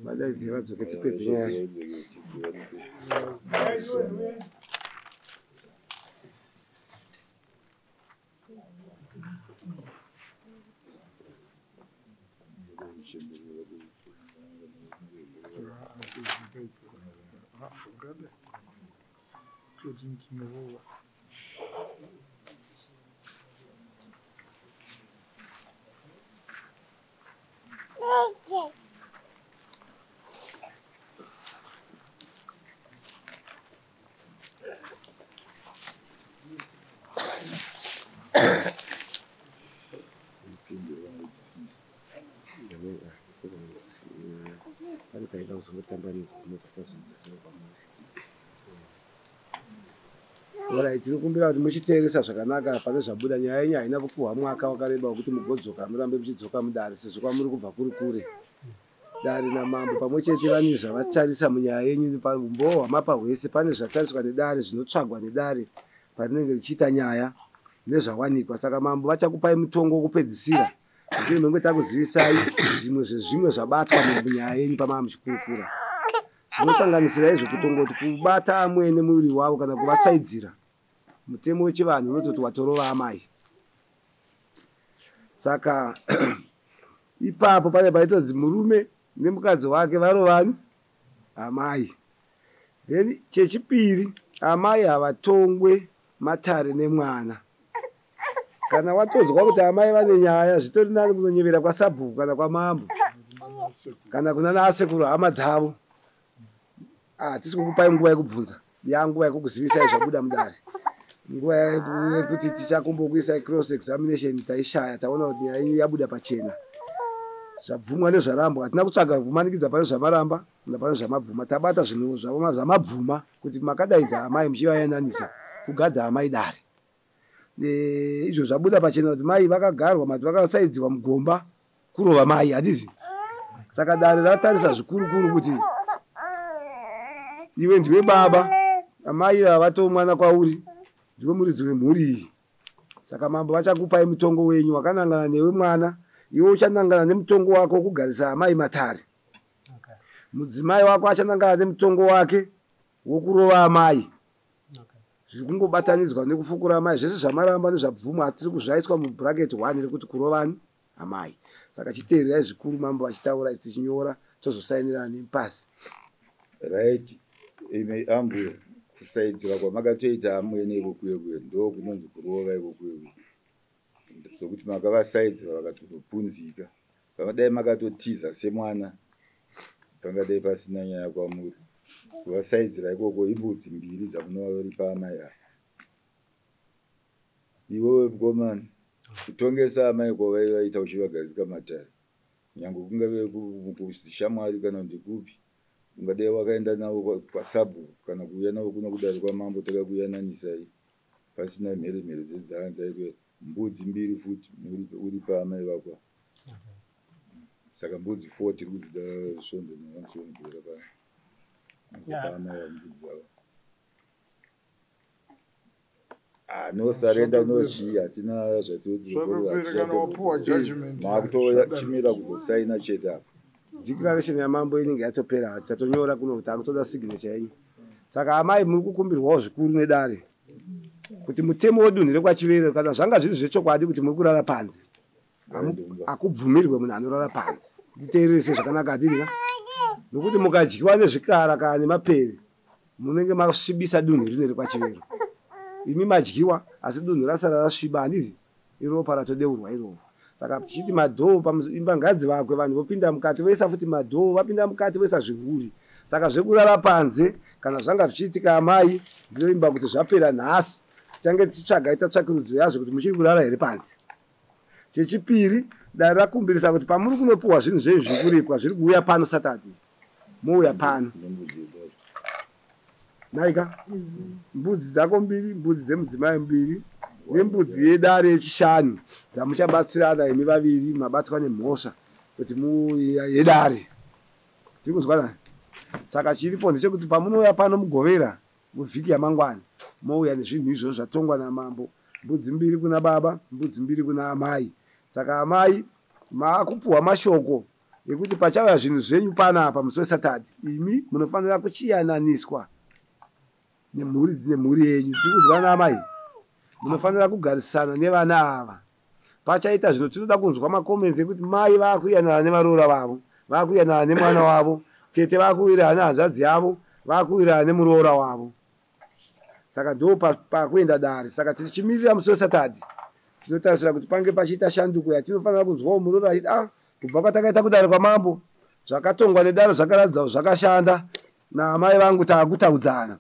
vadaidzi vadzoke tipedze nyaya ungade kuti ndinovowa kuzongotambanidzwa kunovatazvidzisira kwamuri. Alright, tinokumbira kuti muchiteeresa zvakanaka pane zvabuda. Nyaya yenyu haina kupuhwa mwaka wakareba wekuti mugodzoka murambe muchidzoka mudare sezvo kwamuri kubva kuri kure. Dare namambo pamwe chete vane zvavatarisa munyaya yenyu pambohwa mapa hwese pane zvatariswa nedare zvinotsvagwa nedare parinenge richiita nyaya nezvawanikwa. Saka mambo vachakupai mutongo wokupedzisira kuti unenge takuzivisai zvimwe zvezvimwe zvabatwa munyaya yenyu pamava muchikurukura. Zvinosanganisira izvo kutongoti kubata amwene muviri wavo kana kuvasaidzira. Mutemo wechivanhu unototi watorova amai. Saka ipapo pane paitodzi murume nemukadzi wake varovani amai. Then chechipiri amai havatongwe matare nemwana. Kana watodzwa kuti amai vane nyaya zvitori nani kunonyevera kwasabhuku kana kwamambo kana kuna nasekuru hama dzavo. Hatisi kukupai nguva yekubvunza, yanguva yekukuzivisai zvabuda mudare. Nguva yekuti tichakumbokuisai cross examination taishaya taona kuti nyaya yenyu yabuda pachena. Zvabvumwa nezvarambwa hatina kutsvaga kumanikidza pane zvamaramba napane zvamabvuma. Tabata zvinhu zvamabvuma kuti makadaidza amai muchivayananisa kugadza amai dare. Izvo zvabuda pachena kuti mai vakagarwa mati vakasaidziwa mugomba kurova mai hadizi. Saka dare ratarisa zvikuru kuti iwe ndiwe baba, amai havato mwana kwauri, ndiwe muridzi wemhuri iyi. Saka mambo vachakupai mutongo wenyu wakanangana newe mwana, iwe uchanangana nemutongo wako wokugarisa amai matare. Mudzimai wako achanangana nemutongo wake wokurova amai. Zvikungobatanidzwa nekufukura amai zvese zvamaramba nezvabvuma hatiri kuzvaiswa mubhuraketi 1 rekuti kurovani amai. Saka chiteererai zvikuru mambo vachitaura tichinyora tozosainirana nepasi. Right. Ime ambu kusaidzira kwamakatoita amwene ikokwekwe ndo kunonzi kurova ikokwekwe. Sokuti makavasaidzira vakatopunzika. Pamadai makatotiza semwana pangadai pasina nyaya kwamuri. Kuvasaidzira ikoko imbudzi mbiri dzamunova uri paamai aya. Iwewe mukomana kutongesa amai kwavaivaita uchivagadzika matare. Nyange kungave kushamwari kana ndikupi. Ungadai wakaenda navo kwasabu kana kuuya navo kuno kudare kwamambo takakuyanananisai pasina mhere dzedzaanza ikwe mbudzi mbiri futi uri paamai vako. Saka mbudzi 4 tiri kudzida svombe nevamusonobhera paamai vambudzi ava. Nosarenda nochii hatina zvatimakutochimira kuzosaina chete apa. Declaration yamambo inenge yatopera hatisatonyora kuno kuti akutoda signature yenyu. Saka amai muri kukumbirwawo zvikuru nedare kuti mutemo wedunhu rekwachivere kana zvanga zviri zvechokwadi kuti muri kurara panze akubvumirwe munhu anorara panze. Nditeerese zvakanaka hatirika nokuti mukadyiwa nezvikara kana nemapere munenge masvibisa dunhu rine rekwachivere. Imi madyiwa asi dunhu rasara rasviba handizi iropa ratodeurwa irovo. Saka tichiti madhoo paimba ngadzi vakwe vanhu vopinda mukati voisa futi madhoo vapinda mukati voisa zvinguri. Saka zvekurara panze kana zvanga zvichiitika amai ndinoimba kuti zvapera nhasi tichange tichitsvaga itatsvakirudzo yazvo kuti muchiri kurara here panze. Chechipiri dare rakumbirisa kuti pamuri kunopuhwa zvinhu zvenyu zviri kuripwa zviri kuuya pano Saturday mouya pano. Naika mbudzi dzako mbiri, mbudzi dzemudzimai mbiri nembudzi yedare yechishanu dzamuchabatsirana imi vaviri mabatwa nemhosva kuti yedare. Tiri kunzwanana? Saka chiripo ndechekuti pamunouya pano mugovera muvhiki yamangwana mouya nezvinhu izvozvo zvatongwa namambo. Mbudzi mbiri kuna baba, mbudzi mbiri kuna amai. Saka amai maakupuhwa mashoko ekuti pachauya zvinhu zvenyu panapa musi weSaturday imi munofanira kuchiyananiswa nemhuri yenyu. Tiri kunzwanana amai? Munofanira kugarisana nevana ava. Pachaita zvino tinoda kunzwa makomenzi ekuti mai vakuyanana nevaroora vavo, vakuyanana nemwana wavo, tete vakuwirirana hanzvadzi yavo, vakuwirirana nemuroora wavo. Saka ndo pakuenda dare. Saka tichimirira musi weSaturday tinotarisira kuti pange pachiita shanduko yatinofanira kunzwawo muroora achiti kubva kwatakaita kudare kwamambo zvakatongwa nedare zvakaratidza zvakashanda naamai vangu taakutaudzana.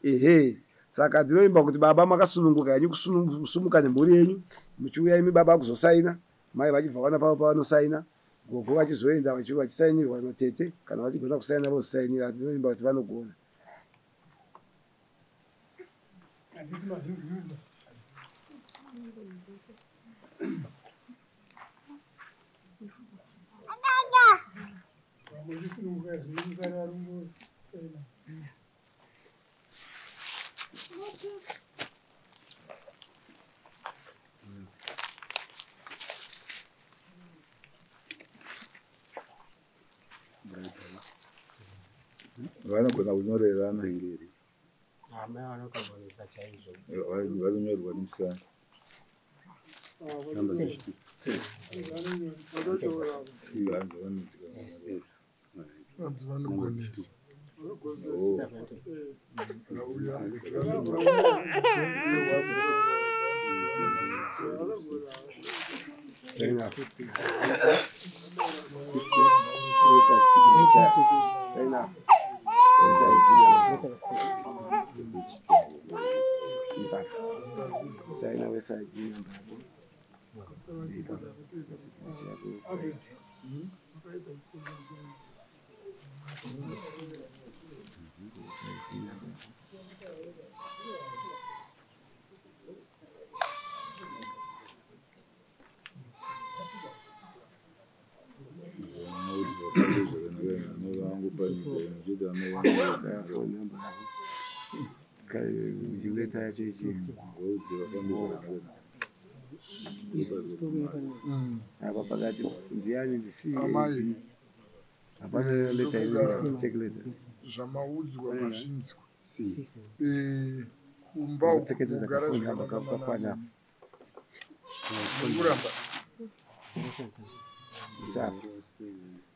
Ehe. Saka ndinoimba kuti baba makasununguka yenyu kusumuka nemhuri yenyu muchiuya imi baba kuzosaina mai vachibva vana pavo pavanosaina gogo vachizoenda vachisainirwa matete kana vachigona kusaina vosainira ndinoimba kuti vanogona. vanogona kunyorerana vanonyorwa nemusana Saina wesaji Julieta yacho ichi apa pakati ndiani ndisi hapana leta ile check leta zvamaudzwa mazvinzwa kumba ukutseketeza kafoni hapa kakwana muramba sawa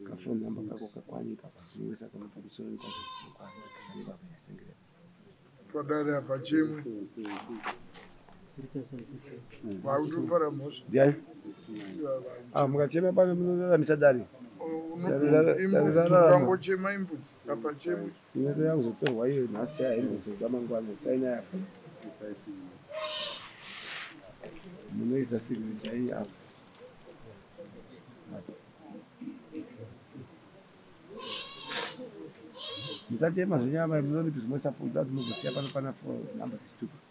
kafoni hapa kako kakwanyika niweza kama pakusoro kwa padare apa chemwe vautopara mhosva ndiani mukachema pano munoraramisa dari ukangochema imbudzi apa chemwe inoto yakuzotorwa iyo nhasi yaimbudzo dzamangwana saina yapo munoisa signature chai apo musachema zvenyama munonipi zvimwe safunda kuti mugosiya pano pana namba dzechitupa